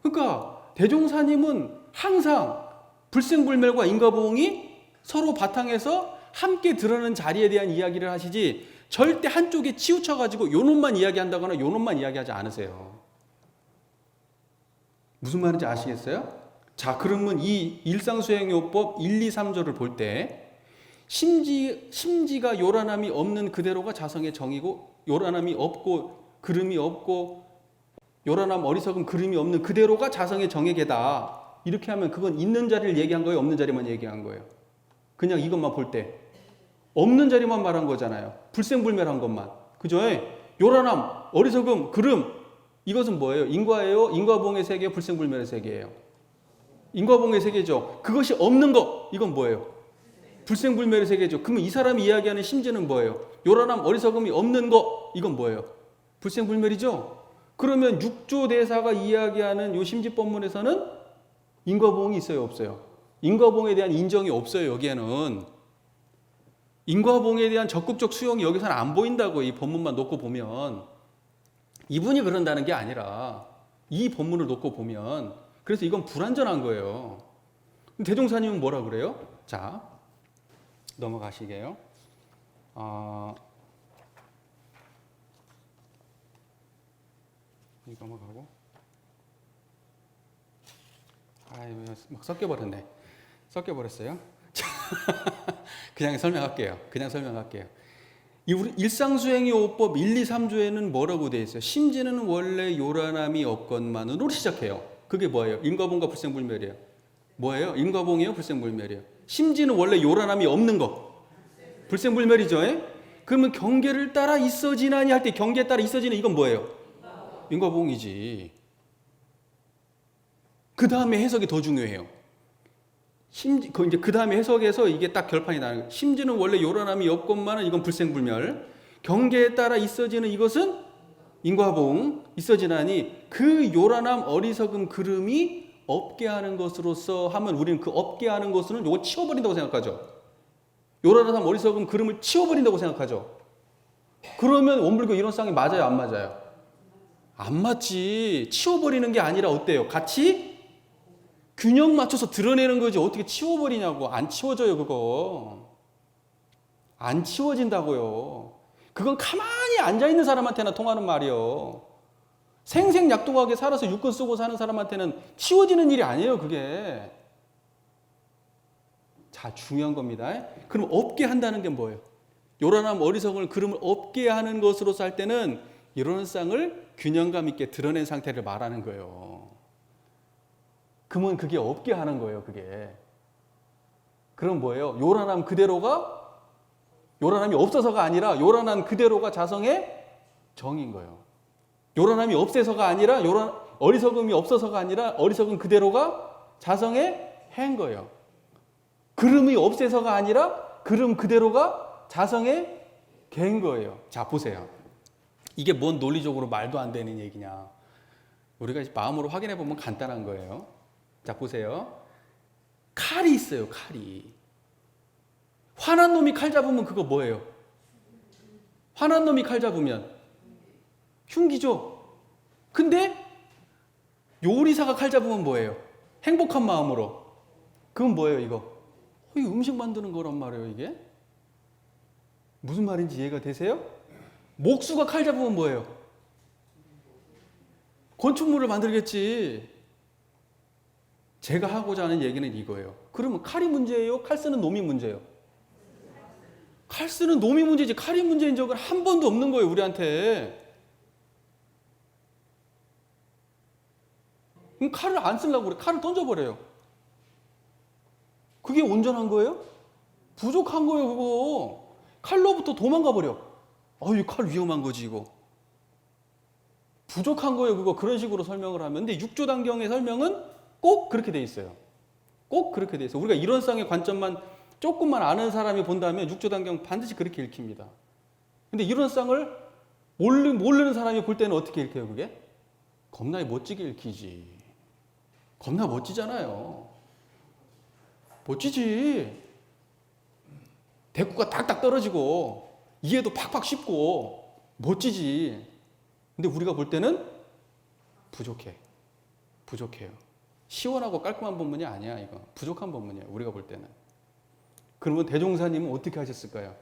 그러니까 대종사님은 항상 불생불멸과 인과보응이 서로 바탕에서 함께 드러나는 자리에 대한 이야기를 하시지 절대 한쪽에 치우쳐가지고 요놈만 이야기한다거나 요놈만 이야기하지 않으세요. 무슨 말인지 아시겠어요? 자, 그러면 이 일상수행요법 1, 2, 3조를 볼 때 심지가 요란함이 없는 그대로가 자성의 정이고 요란함이 없고 그름이 없고 요란함 어리석은 그름이 없는 그대로가 자성의 정예계다. 이렇게 하면 그건 있는 자리를 얘기한 거예요? 없는 자리만 얘기한 거예요? 그냥 이것만 볼 때 없는 자리만 말한 거잖아요. 불생불멸한 것만. 그죠? 요란함, 어리석음, 그름. 이것은 뭐예요? 인과예요? 인과봉의 세계예요? 불생불멸의 세계예요? 인과봉의 세계죠. 그것이 없는 것. 이건 뭐예요? 불생불멸의 세계죠. 그러면 이 사람이 이야기하는 심지는 뭐예요? 요란함, 어리석음이 없는 것. 이건 뭐예요? 불생불멸이죠. 그러면 육조대사가 이야기하는 요 심지법문에서는 인과봉이 있어요? 없어요? 인과봉에 대한 인정이 없어요. 여기에는. 인과봉에 대한 적극적 수용이 여기서는 안 보인다고. 이 본문만 놓고 보면. 이분이 그런다는 게 아니라 이 본문을 놓고 보면. 그래서 이건 불완전한 거예요. 대종사님은 뭐라 그래요? 자, 넘어가시게요. 이거 넘어가고. 막 섞여버렸네. 섞여버렸어요. 그냥 설명할게요. 이 우리 일상수행의 5법 1, 2, 3조에는 뭐라고 되어 있어요? 심지는 원래 요란함이 없건만으로 시작해요. 그게 뭐예요? 인과봉과 불생불멸이에요. 뭐예요? 인과봉이에요? 불생불멸이에요? 심지는 원래 요란함이 없는 것. 불생불멸이죠. 그러면 경계를 따라 있어지나니 할 때 경계에 따라 있어지는 이건 뭐예요? 인과봉이지. 그 다음에 해석이 더 중요해요. 이제 그 다음에 해석에서 이게 딱 결판이 나는 거예요. 심지는 원래 요란함이 없건만은 이건 불생불멸. 경계에 따라 있어지는 이것은 인과봉. 있어지나니 그 요란함, 어리석음, 그름이 없게 하는 것으로서 하면 우리는 그 없게 하는 것은 요거 치워버린다고 생각하죠. 요란함, 어리석음, 그름을 치워버린다고 생각하죠. 그러면 원불교 이론상이 맞아요? 안 맞아요? 안 맞지. 치워버리는 게 아니라 어때요? 같이 균형 맞춰서 드러내는 거지. 어떻게 치워버리냐고. 안 치워져요, 그거. 안 치워진다고요. 그건 가만히 앉아있는 사람한테나 통하는 말이요. 생생약동하게 살아서 육군 쓰고 사는 사람한테는 치워지는 일이 아니에요, 그게. 자, 중요한 겁니다. 그럼 없게 한다는 게 뭐예요? 요란함, 어리석음을, 그름을 없게 하는 것으로서 할 때는 이론상을 균형감 있게 드러낸 상태를 말하는 거예요. 그러면 그게 없게 하는 거예요, 그게. 그럼 뭐예요? 요란함 그대로가 요란함이 없어서가 아니라 요란한 그대로가 자성의 정인 거예요. 요란함이 없애서가 아니라 어리석음이 없어서가 아니라 어리석음 그대로가 자성의 해인 거예요. 그름이 없애서가 아니라 그름 그대로가 자성의 개인 거예요. 자, 보세요. 이게 뭔 논리적으로 말도 안 되는 얘기냐. 우리가 마음으로 확인해 보면 간단한 거예요. 자, 보세요. 칼이 있어요, 칼이. 화난 놈이 칼 잡으면 그거 뭐예요? 화난 놈이 칼 잡으면 흉기죠. 근데 요리사가 칼 잡으면 뭐예요? 행복한 마음으로. 그건 뭐예요, 이거? 이 음식 만드는 거란 말이에요, 이게. 무슨 말인지 이해가 되세요? 목수가 칼 잡으면 뭐예요? 건축물을 만들겠지. 제가 하고자 하는 얘기는 이거예요. 그러면 칼이 문제예요? 칼 쓰는 놈이 문제예요? 칼 쓰는 놈이 문제지 칼이 문제인 적은 한 번도 없는 거예요, 우리한테. 그럼 칼을 안 쓰려고 그래. 칼을 던져버려요. 그게 온전한 거예요? 부족한 거예요, 그거. 칼로부터 도망가 버려. 이 칼 위험한 거지, 이거. 부족한 거예요, 그거. 그런 식으로 설명을 하면. 근데 육조단경의 설명은 꼭 그렇게 돼 있어요. 꼭 그렇게 돼 있어요. 우리가 이론상의 관점만 조금만 아는 사람이 본다면 육조단경 반드시 그렇게 읽힙니다. 근데 이론상을 모르는 사람이 볼 때는 어떻게 읽혀요, 그게? 겁나 멋지게 읽히지. 겁나 멋지잖아요. 멋지지. 대꾸가 딱딱 떨어지고 이해도 팍팍 쉽고 멋지지. 근데 우리가 볼 때는 부족해요. 시원하고 깔끔한 본문이 아니야, 이거. 부족한 본문이야, 우리가 볼 때는. 그러면 대종사님은 어떻게 하셨을까요?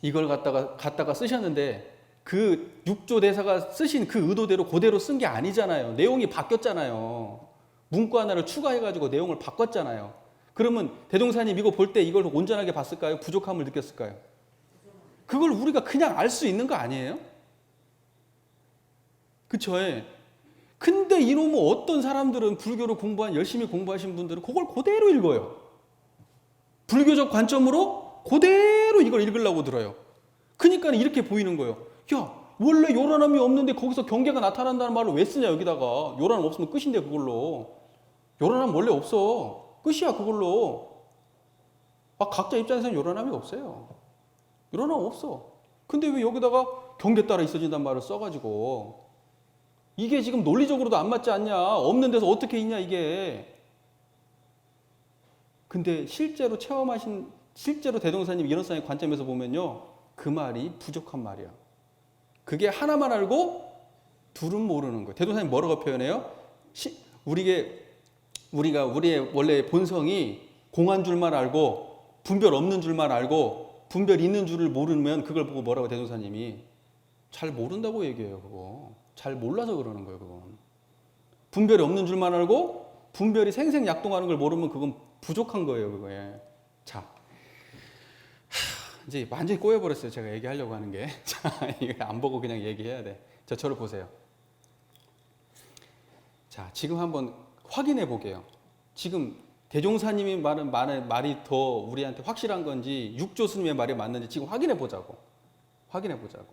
이걸 갖다가 쓰셨는데 그 육조 대사가 쓰신 그 의도대로 그대로 쓴 게 아니잖아요. 내용이 바뀌었잖아요. 문구 하나를 추가해가지고 내용을 바꿨잖아요. 그러면 대종사님 이거 볼 때 이걸 온전하게 봤을까요? 부족함을 느꼈을까요? 그걸 우리가 그냥 알 수 있는 거 아니에요? 그쵸? 근데 이놈의 어떤 사람들은 불교를 열심히 공부하신 분들은 그걸 그대로 읽어요. 불교적 관점으로 그대로 이걸 읽으려고 들어요. 그러니까 이렇게 보이는 거예요. 야, 원래 요란함이 없는데 거기서 경계가 나타난다는 말을 왜 쓰냐 여기다가. 요란함 없으면 끝인데 그걸로. 요란함 원래 없어. 끝이야 그걸로. 각자 입장에서는 요란함이 없어요. 요란함 없어. 근데 왜 여기다가 경계 따라 있어진다는 말을 써가지고. 이게 지금 논리적으로도 안 맞지 않냐. 없는 데서 어떻게 있냐 이게. 근데 실제로 실제로 대종사님 이런상의 관점에서 보면요. 그 말이 부족한 말이야. 그게 하나만 알고 둘은 모르는 거예요. 대종사님 뭐라고 표현해요? 우리가 우리의 원래 본성이 공한 줄만 알고 분별 없는 줄만 알고 분별 있는 줄을 모르면 그걸 보고 뭐라고 대종사님이 잘 모른다고 얘기해요. 그거 잘 몰라서 그러는 거예요. 그건 분별이 없는 줄만 알고 분별이 생생약동하는 걸 모르면 그건 부족한 거예요. 그거에. 자, 이제 완전히 꼬여버렸어요. 제가 얘기하려고 하는 게. 자, 이거 안 보고 그냥 얘기해야 돼. 자, 저를 보세요. 자, 지금 한번 확인해 보게요. 지금 대종사님이 말은 말이 더 우리한테 확실한 건지 육조스님의 말이 맞는지 지금 확인해 보자고. 확인해 보자고.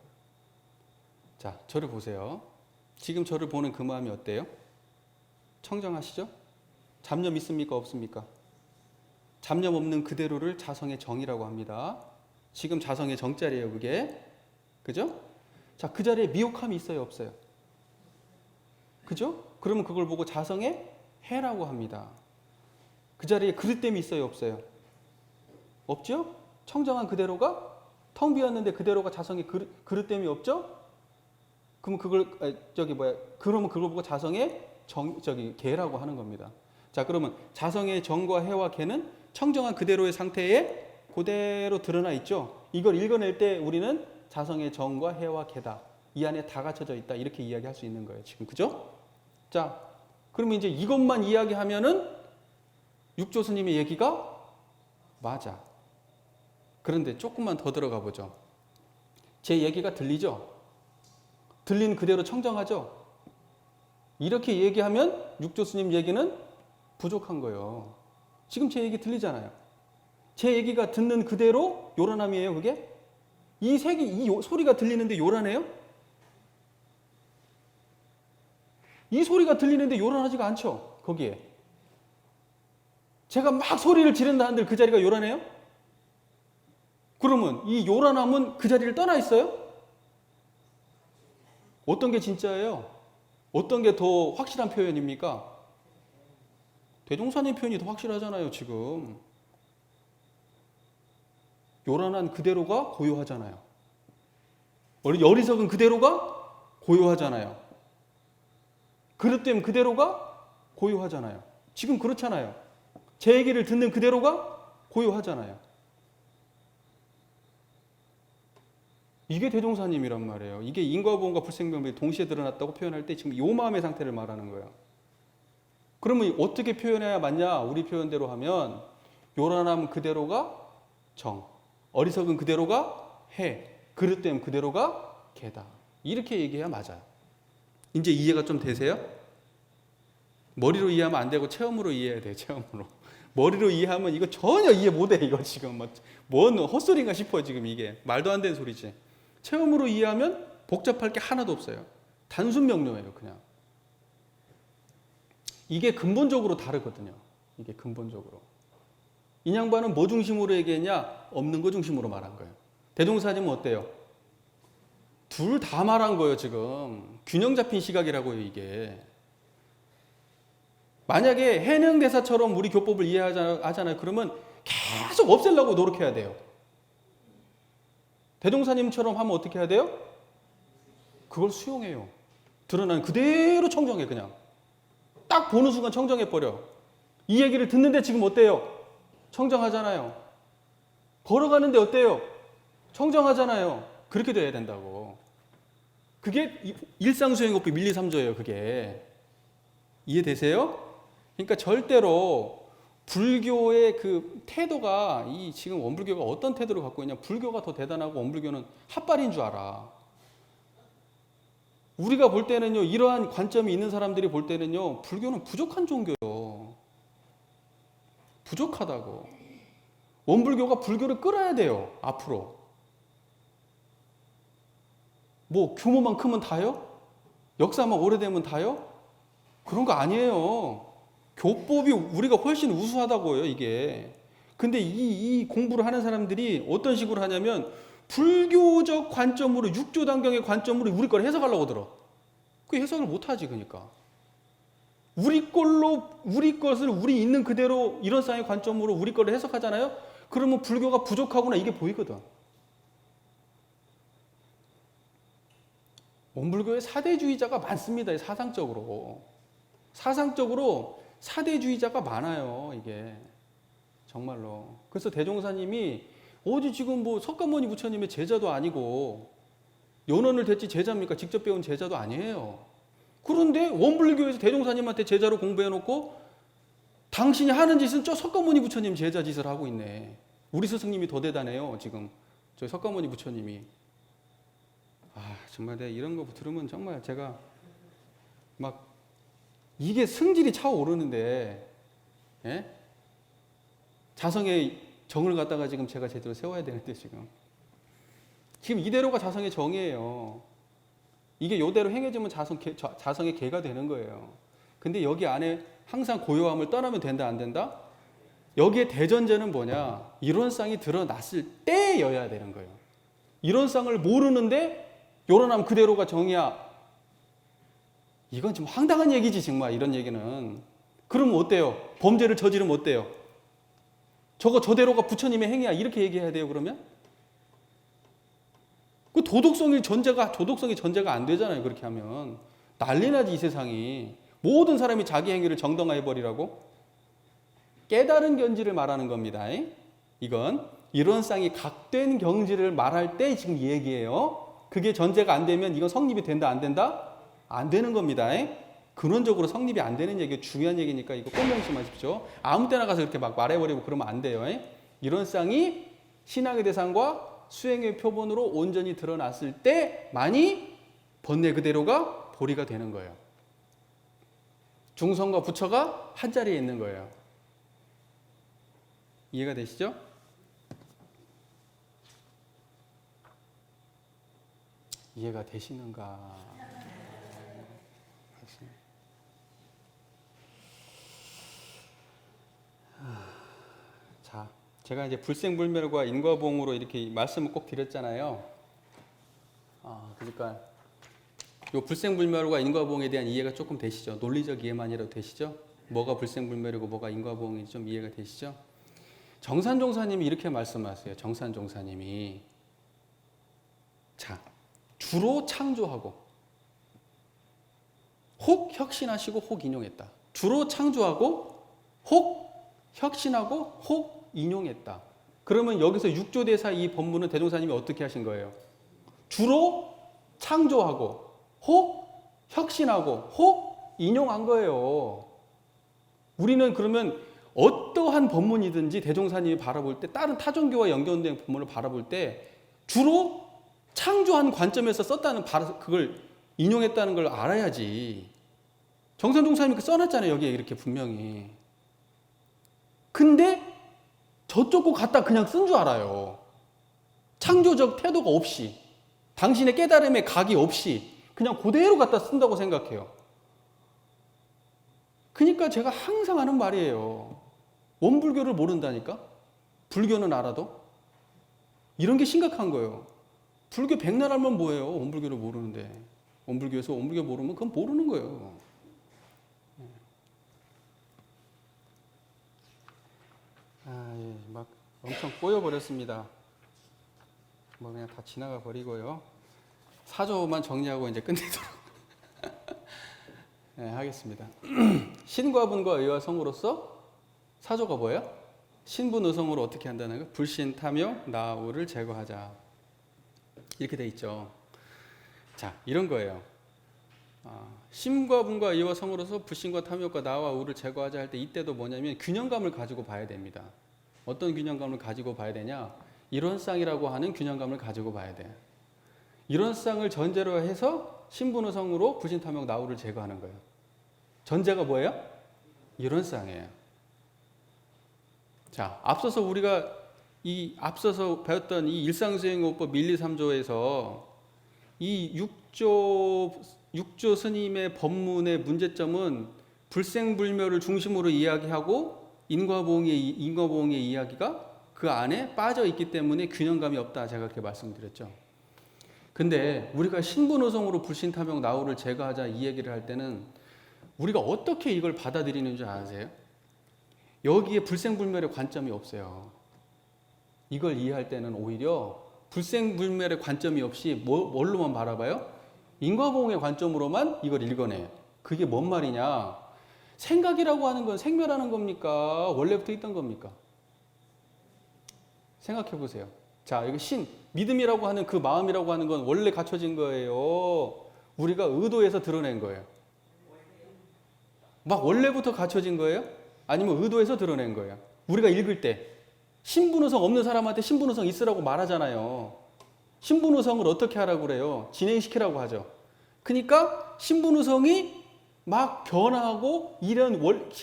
자, 저를 보세요. 지금 저를 보는 그 마음이 어때요? 청정하시죠? 잡념 있습니까? 없습니까? 잡념 없는 그대로를 자성의 정이라고 합니다. 지금 자성의 정자리예요, 그게. 그죠? 자, 그 자리에 미혹함이 있어요, 없어요? 그죠? 그러면 그걸 보고 자성의 해라고 합니다. 그 자리에 그릇됨이 있어요, 없어요? 없죠? 청정한 그대로가 텅 비었는데 그대로가 자성의 그릇됨이 없죠? 그러면 그러면 그걸 보고 자성의 개라고 하는 겁니다. 자, 그러면 자성의 정과 해와 개는 청정한 그대로의 상태에 그대로 드러나 있죠. 이걸 읽어낼 때 우리는 자성의 정과 해와 개다. 이 안에 다 갖춰져 있다. 이렇게 이야기할 수 있는 거예요. 지금 그죠? 자, 그러면 이제 이것만 이야기하면은 육조 스님의 얘기가 맞아. 그런데 조금만 더 들어가 보죠. 제 얘기가 들리죠? 들린 그대로 청정하죠? 이렇게 얘기하면 육조 스님 얘기는 부족한 거예요. 지금 제 얘기 들리잖아요. 제 얘기가 듣는 그대로 요란함이에요, 그게? 이 소리가 들리는데 요란해요? 이 소리가 들리는데 요란하지가 않죠, 거기에. 제가 막 소리를 지른다 한들 그 자리가 요란해요? 그러면 이 요란함은 그 자리를 떠나 있어요? 어떤 게 진짜예요? 어떤 게 더 확실한 표현입니까? 대종사님 표현이 더 확실하잖아요, 지금. 요란한 그대로가 고요하잖아요. 어리석은 그대로가 고요하잖아요. 그릇됨 그대로가 고요하잖아요. 지금 그렇잖아요. 제 얘기를 듣는 그대로가 고요하잖아요. 이게 대종사님이란 말이에요. 이게 인과보험과 불생명이 동시에 드러났다고 표현할 때 지금 이 마음의 상태를 말하는 거예요. 그러면 어떻게 표현해야 맞냐? 우리 표현대로 하면 요란함 그대로가 정, 어리석은 그대로가 해, 그릇됨 그대로가 개다. 이렇게 얘기해야 맞아요. 이제 이해가 좀 되세요? 머리로 이해하면 안 되고 체험으로 이해해야 돼요. 체험으로. 머리로 이해하면 이거 전혀 이해 못해. 이거 지금 뭔 헛소리인가 싶어요. 지금 이게 말도 안 되는 소리지. 체험으로 이해하면 복잡할 게 하나도 없어요. 단순 명료해요. 그냥. 이게 근본적으로 다르거든요. 이게 근본적으로. 이 양반은 뭐 중심으로 얘기했냐? 없는 거 중심으로 말한 거예요. 대종사님은 어때요? 둘 다 말한 거예요. 지금. 균형 잡힌 시각이라고요. 이게. 만약에 해능대사처럼 우리 교법을 이해하잖아요. 그러면 계속 없애려고 노력해야 돼요. 대종사님처럼 하면 어떻게 해야 돼요? 그걸 수용해요. 드러난 그대로 청정해. 그냥. 딱 보는 순간 청정해버려. 이 얘기를 듣는데 지금 어때요? 청정하잖아요. 걸어가는데 어때요? 청정하잖아요. 그렇게 돼야 된다고. 그게 일상수행법의 1, 2, 3조예요. 그게. 이해되세요? 그러니까 절대로 불교의 그 태도가 지금 원불교가 어떤 태도를 갖고 있냐. 불교가 더 대단하고 원불교는 핫발인 줄 알아. 우리가 볼 때는요, 이러한 관점이 있는 사람들이 볼 때는요, 불교는 부족한 종교요. 부족하다고. 원불교가 불교를 끌어야 돼요. 앞으로. 뭐 규모만 크면 다요? 역사만 오래되면 다요? 그런 거 아니에요. 교법이 우리가 훨씬 우수하다고요, 이게. 근데 이 공부를 하는 사람들이 어떤 식으로 하냐면 불교적 관점으로, 육조단경의 관점으로 우리 걸 해석하려고 들어. 그 해석을 못하지, 그러니까. 우리 것을 우리 있는 그대로 이런 쌍의 관점으로 우리 거를 해석하잖아요? 그러면 불교가 부족하구나, 이게 보이거든. 원불교의 사대주의자가 많습니다, 사상적으로. 사상적으로 사대주의자가 많아요, 이게. 정말로. 그래서 대종사님이 어디 지금 뭐 석가모니 부처님의 제자도 아니고 연원을 됐지 제자입니까? 직접 배운 제자도 아니에요. 그런데 원불교에서 대종사님한테 제자로 공부해놓고 당신이 하는 짓은 저 석가모니 부처님 제자 짓을 하고 있네. 우리 스승님이 더 대단해요, 지금. 저희 석가모니 부처님이. 정말 내가 이런 거 들으면 정말 제가 막 이게 승질이 차오르는데, 예? 자성의 정을 갖다가 지금 제가 제대로 세워야 되는데 지금 이대로가 자성의 정이에요. 이게 이대로 행해지면 자성의 개가 되는 거예요. 근데 여기 안에 항상 고요함을 떠나면 된다, 안 된다? 여기에 대전제는 뭐냐? 이론상이 드러났을 때여야 되는 거예요. 이론상을 모르는데 요런하면 그대로가 정이야. 이건 좀 황당한 얘기지, 정말. 이런 얘기는. 그러면 어때요? 범죄를 저지르면 어때요? 저대로가 부처님의 행위야, 이렇게 얘기해야 돼요, 그러면? 그 도덕성이 전제가 안 되잖아요, 그렇게 하면. 난리 나지, 이 세상이. 모든 사람이 자기 행위를 정당화해버리라고? 깨달은 견지를 말하는 겁니다. 이건 이론상이 각된 경지를 말할 때 지금 이 얘기예요. 그게 전제가 안 되면 이건 성립이 된다, 안 된다? 안 되는 겁니다. 근원적으로 성립이 안 되는 얘기, 중요한 얘기니까 이거 꼭 명심하십시오. 아무 때나 가서 이렇게 막 말해버리고 그러면 안 돼요. 이론상이 신앙의 대상과 수행의 표본으로 온전히 드러났을 때만이 번뇌 그대로가 보리가 되는 거예요. 중성과 부처가 한 자리에 있는 거예요. 이해가 되시죠? 이해가 되시는가? 자, 제가 이제 불생불멸과 인과보응으로 이렇게 말씀을 꼭 드렸잖아요. 그러니까 이 불생불멸과 인과보응에 대한 이해가 조금 되시죠? 논리적 이해만이라도 되시죠? 뭐가 불생불멸이고 뭐가 인과보응인지 좀 이해가 되시죠? 정산종사님이 이렇게 말씀하세요. 정산종사님이. 자, 주로 창조하고 혹 혁신하시고 혹 인용했다. 주로 창조하고 혹 혁신하고 혹 인용했다. 그러면 여기서 육조대사 이 법문은 대종사님이 어떻게 하신 거예요? 주로 창조하고 혹 혁신하고 혹 인용한 거예요. 우리는 그러면 어떠한 법문이든지 대종사님이 바라볼 때, 다른 타종교와 연결된 법문을 바라볼 때 주로 창조한 관점에서 썼다는, 그걸 인용했다는 걸 알아야지. 정산종사님이 써놨잖아요, 여기에 이렇게 분명히. 근데 저쪽 거 갖다 그냥 쓴 줄 알아요. 창조적 태도가 없이, 당신의 깨달음의 각이 없이 그냥 그대로 갖다 쓴다고 생각해요. 그러니까 제가 항상 하는 말이에요. 원불교를 모른다니까? 불교는 알아도? 이런 게 심각한 거예요. 불교 백날 알면 뭐예요? 원불교를 모르는데. 원불교에서 원불교 모르면 그건 모르는 거예요. 막 엄청 꼬여버렸습니다. 뭐 그냥 다 지나가 버리고요. 사조만 정리하고 이제 끝내도록 하겠습니다. 신과 분과 의와 성으로서 사조가 뭐예요? 신분 의성으로 어떻게 한다는 거예요? 불신, 탐욕, 나우를 제거하자. 이렇게 돼 있죠. 자, 이런 거예요. 신과 분과 의와 성으로서 불신과 탐욕과 나와 우를 제거하자 할 때 이때도 뭐냐면 균형감을 가지고 봐야 됩니다. 어떤 균형감을 가지고 봐야 되냐? 이론상이라고 하는 균형감을 가지고 봐야 돼. 이론상을 전제로 해서 신분의성으로 불신, 탐욕, 나우를 제거하는 거예요. 전제가 뭐예요? 이론상이에요. 자, 앞서서 우리가 이 앞서서 배웠던 이 일상수행요법 1, 2, 3조에서 이 6조 스님의 법문의 문제점은 불생불멸을 중심으로 이야기하고 인과보응의 이야기가 그 안에 빠져 있기 때문에 균형감이 없다. 제가 그렇게 말씀드렸죠. 근데 우리가 신분의성으로 불신탐욕 나우를 제거하자 이 얘기를 할 때는 우리가 어떻게 이걸 받아들이는 줄 아세요? 여기에 불생불멸의 관점이 없어요. 이걸 이해할 때는 오히려 불생불멸의 관점이 없이 뭘로만 바라봐요? 인과보응의 관점으로만 이걸 읽어내요. 그게 뭔 말이냐? 생각이라고 하는 건 생멸하는 겁니까? 원래부터 있던 겁니까? 생각해 보세요. 자, 이거 믿음이라고 하는 그 마음이라고 하는 건 원래 갖춰진 거예요. 우리가 의도해서 드러낸 거예요. 막 원래부터 갖춰진 거예요? 아니면 의도해서 드러낸 거예요? 우리가 읽을 때 신분의성 없는 사람한테 신분의성 있으라고 말하잖아요. 신분의성을 어떻게 하라고 그래요? 진행시키라고 하죠. 그러니까 신분의성이 막 변화하고 이런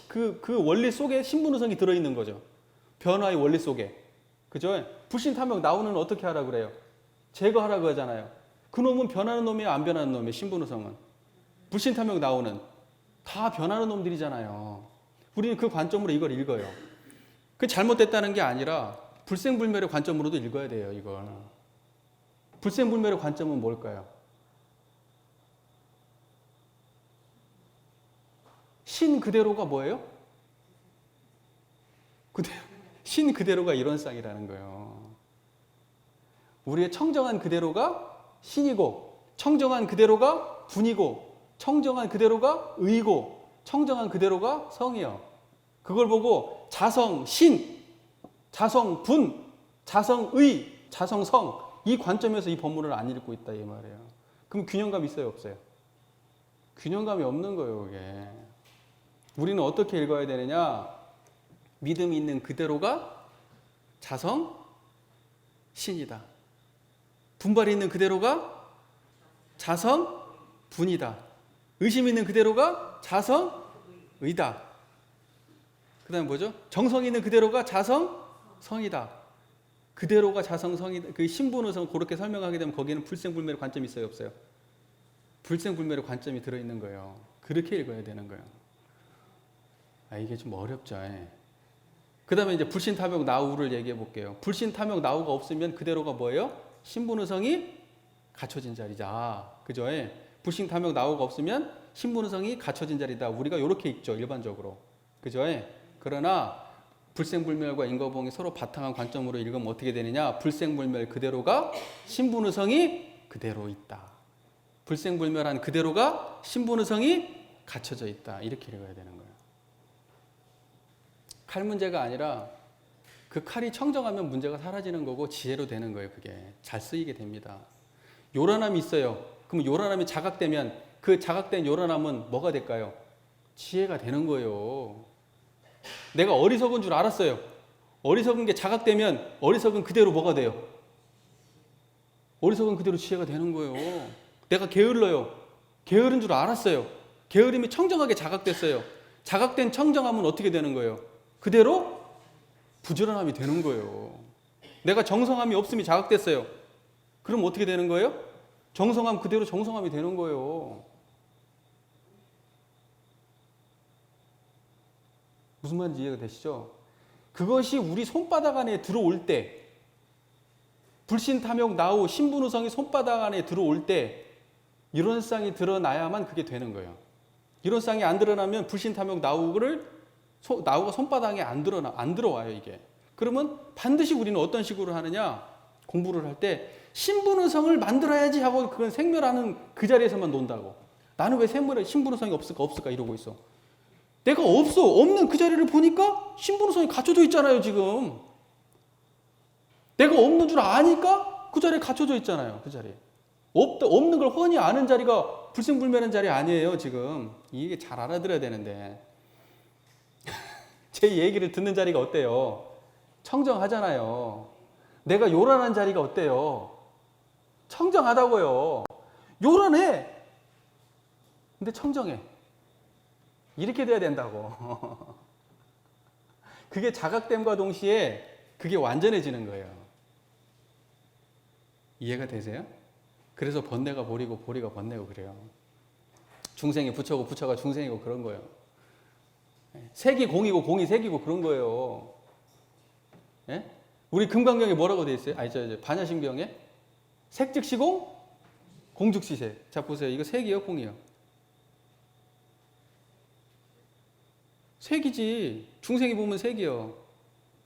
그 원리 속에 신분의성이 들어있는 거죠. 변화의 원리 속에. 그죠? 불신탐욕 나오는 어떻게 하라 그래요? 제거하라고 하잖아요. 그놈은 변하는 놈이에요, 안 변하는 놈이에요, 신분의성은? 불신탐욕 나오는 다 변하는 놈들이잖아요. 우리는 그 관점으로 이걸 읽어요. 그 잘못됐다는 게 아니라 불생불멸의 관점으로도 읽어야 돼요, 이걸. 불생불멸의 관점은 뭘까요? 신 그대로가 뭐예요? 신 그대로가 이런상이라는 거예요. 우리의 청정한 그대로가 신이고, 청정한 그대로가 분이고, 청정한 그대로가 의고, 청정한 그대로가 성이요. 그걸 보고 자성, 신, 자성, 분, 자성의, 자성성 이 관점에서 이 법문을 안 읽고 있다 이 말이에요. 그럼 균형감 있어요, 없어요? 균형감이 없는 거예요, 이게. 우리는 어떻게 읽어야 되느냐? 믿음이 있는 그대로가 자성, 신이다. 분발이 있는 그대로가 자성, 분이다. 의심 있는 그대로가 자성, 의다. 그 다음에 뭐죠? 정성 있는 그대로가 자성, 성이다. 그대로가 자성, 성이다. 그 신분의성 그렇게 설명하게 되면 거기에는 불생불멸의 관점이 있어요, 없어요? 불생불멸의 관점이 들어있는 거예요. 그렇게 읽어야 되는 거예요. 이게 좀 어렵죠. 그 다음에 이제 불신탐욕 나우를 얘기해 볼게요. 불신탐욕 나우가 없으면 그대로가 뭐예요? 신분의성이 갖춰진 자리자. 그죠? 불신탐욕 나우가 없으면 신분의성이 갖춰진 자리다. 우리가 이렇게 읽죠, 일반적으로. 그죠? 그러나 불생불멸과 인과보응이 서로 바탕한 관점으로 읽으면 어떻게 되느냐? 불생불멸 그대로가 신분의성이 그대로 있다. 불생불멸한 그대로가 신분의성이 갖춰져 있다. 이렇게 읽어야 되는 거예요. 칼 문제가 아니라 그 칼이 청정하면 문제가 사라지는 거고 지혜로 되는 거예요. 그게 잘 쓰이게 됩니다. 요란함이 있어요. 그럼 요란함이 자각되면 그 자각된 요란함은 뭐가 될까요? 지혜가 되는 거예요. 내가 어리석은 줄 알았어요. 어리석은 게 자각되면 어리석은 그대로 뭐가 돼요? 어리석은 그대로 지혜가 되는 거예요. 내가 게을러요. 게으른 줄 알았어요. 게으름이 청정하게 자각됐어요. 자각된 청정함은 어떻게 되는 거예요? 그대로 부지런함이 되는 거예요. 내가 정성함이 없음이 자각됐어요. 그럼 어떻게 되는 거예요? 정성함 그대로 정성함이 되는 거예요. 무슨 말인지 이해가 되시죠? 그것이 우리 손바닥 안에 들어올 때, 불신탐욕 나우 신분의성이 손바닥 안에 들어올 때 이런 쌍이 드러나야만 그게 되는 거예요. 이런 쌍이 안 드러나면 불신탐욕 나우가 손바닥에 안 들어와요, 이게. 그러면 반드시 우리는 어떤 식으로 하느냐? 공부를 할 때 신분의성을 만들어야지 하고 그건 생멸하는 그 자리에서만 논다고. 나는 왜 신분의성이 없을까 이러고 있어. 내가 없는 그 자리를 보니까 신분의성이 갖춰져 있잖아요, 지금. 내가 없는 줄 아니까 그 자리에 갖춰져 있잖아요, 그 자리에. 없는 걸 훤히 아는 자리가 불생불멸한 자리 아니에요, 지금. 이게 잘 알아들어야 되는데. 제 얘기를 듣는 자리가 어때요? 청정하잖아요. 내가 요란한 자리가 어때요? 청정하다고요. 요란해. 근데 청정해. 이렇게 돼야 된다고. 그게 자각됨과 동시에 그게 완전해지는 거예요. 이해가 되세요? 그래서 번뇌가 보리고 보리가 번뇌고 그래요. 중생이 부처고 부처가 중생이고 그런 거예요. 색이 공이고 공이 색이고 그런 거예요. 예? 우리 금강경에 뭐라고 돼 있어요? 아니 저 반야심경에 색즉시공, 공즉시색. 자 보세요. 이거 색이요, 공이요? 색이지. 중생이 보면 색이요.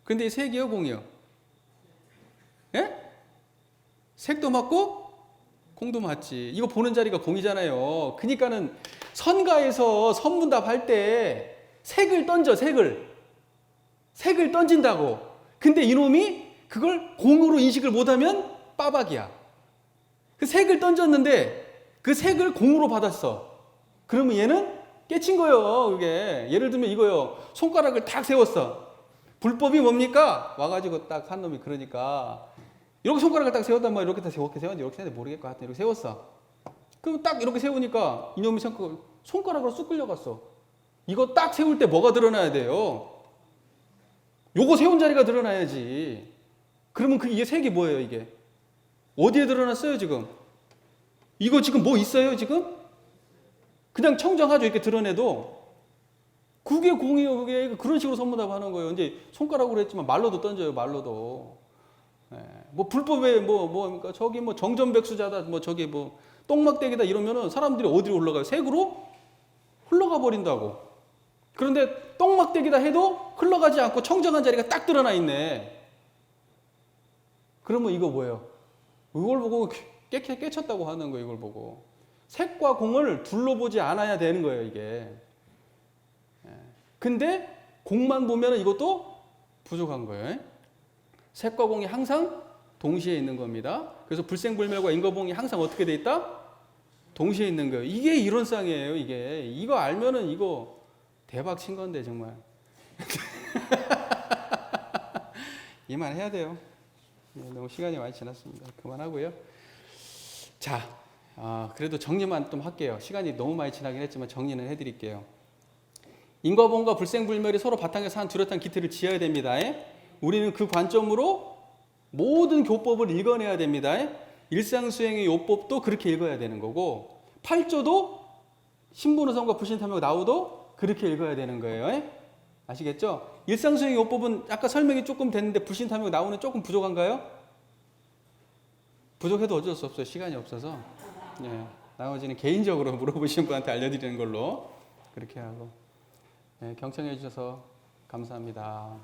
근데 이 색이요, 공이요? 예? 색도 맞고 공도 맞지. 이거 보는 자리가 공이잖아요. 그러니까는 선가에서 선문답 할 때 색을 던져, 색을 던진다고. 근데 이놈이 그걸 공으로 인식을 못하면 빠박이야. 그 색을 던졌는데 그 색을 공으로 받았어. 그러면 얘는 깨친 거예요. 그게 예를 들면 이거요. 손가락을 딱 세웠어. 불법이 뭡니까? 와가지고 딱 한 놈이 그러니까 이렇게 손가락을 딱 세웠단 말이야. 이렇게 다 세웠는지 이렇게 세웠는지 모르겠고 하여튼 이렇게 세웠어. 그럼 딱 이렇게 세우니까 이놈이 손가락으로 쑥 끌려갔어. 이거 딱 세울 때 뭐가 드러나야 돼요? 요거 세운 자리가 드러나야지. 그러면 이게 색이 뭐예요, 이게? 어디에 드러났어요, 지금? 이거 지금 뭐 있어요, 지금? 그냥 청정하죠, 이렇게 드러내도. 그게 공이에요, 그게. 그런 식으로 선문답 하는 거예요. 이제 손가락으로 했지만 말로도 던져요, 말로도. 예. 뭐 불법에 뭡니까? 저기 뭐 정전백수자다, 뭐 저기 뭐 똥막대기다 이러면은 사람들이 어디로 흘러가요? 색으로 흘러가 버린다고. 그런데 똥막대기다 해도 흘러가지 않고 청정한 자리가 딱 드러나 있네. 그러면 이거 뭐예요? 이걸 보고 깨쳤다고 하는 거예요, 이걸 보고. 색과 공을 둘러보지 않아야 되는 거예요, 이게. 근데 공만 보면 이것도 부족한 거예요. 색과 공이 항상 동시에 있는 겁니다. 그래서 불생불멸과 인거봉이 항상 어떻게 돼 있다? 동시에 있는 거예요. 이게 이론상이에요, 이게. 이거 알면은 이거 대박 친 건데, 정말. 이만 해야 돼요. 너무 시간이 많이 지났습니다. 그만하고요. 자, 그래도 정리만 좀 할게요. 시간이 너무 많이 지나긴 했지만 정리는 해드릴게요. 인과본과 불생불멸이 서로 바탕에서 한 뚜렷한 기틀을 지어야 됩니다. 우리는 그 관점으로 모든 교법을 읽어내야 됩니다. 일상수행의 요법도 그렇게 읽어야 되는 거고, 8조도 신분의성과 불신탐욕 나오도 그렇게 읽어야 되는 거예요. 아시겠죠? 일상수행의 요법은 아까 설명이 조금 됐는데 불신탐욕 나오는 조금 부족한가요? 부족해도 어쩔 수 없어요. 시간이 없어서. 예, 나머지는 개인적으로 물어보신 분한테 알려드리는 걸로 그렇게 하고. 네, 경청해 주셔서 감사합니다.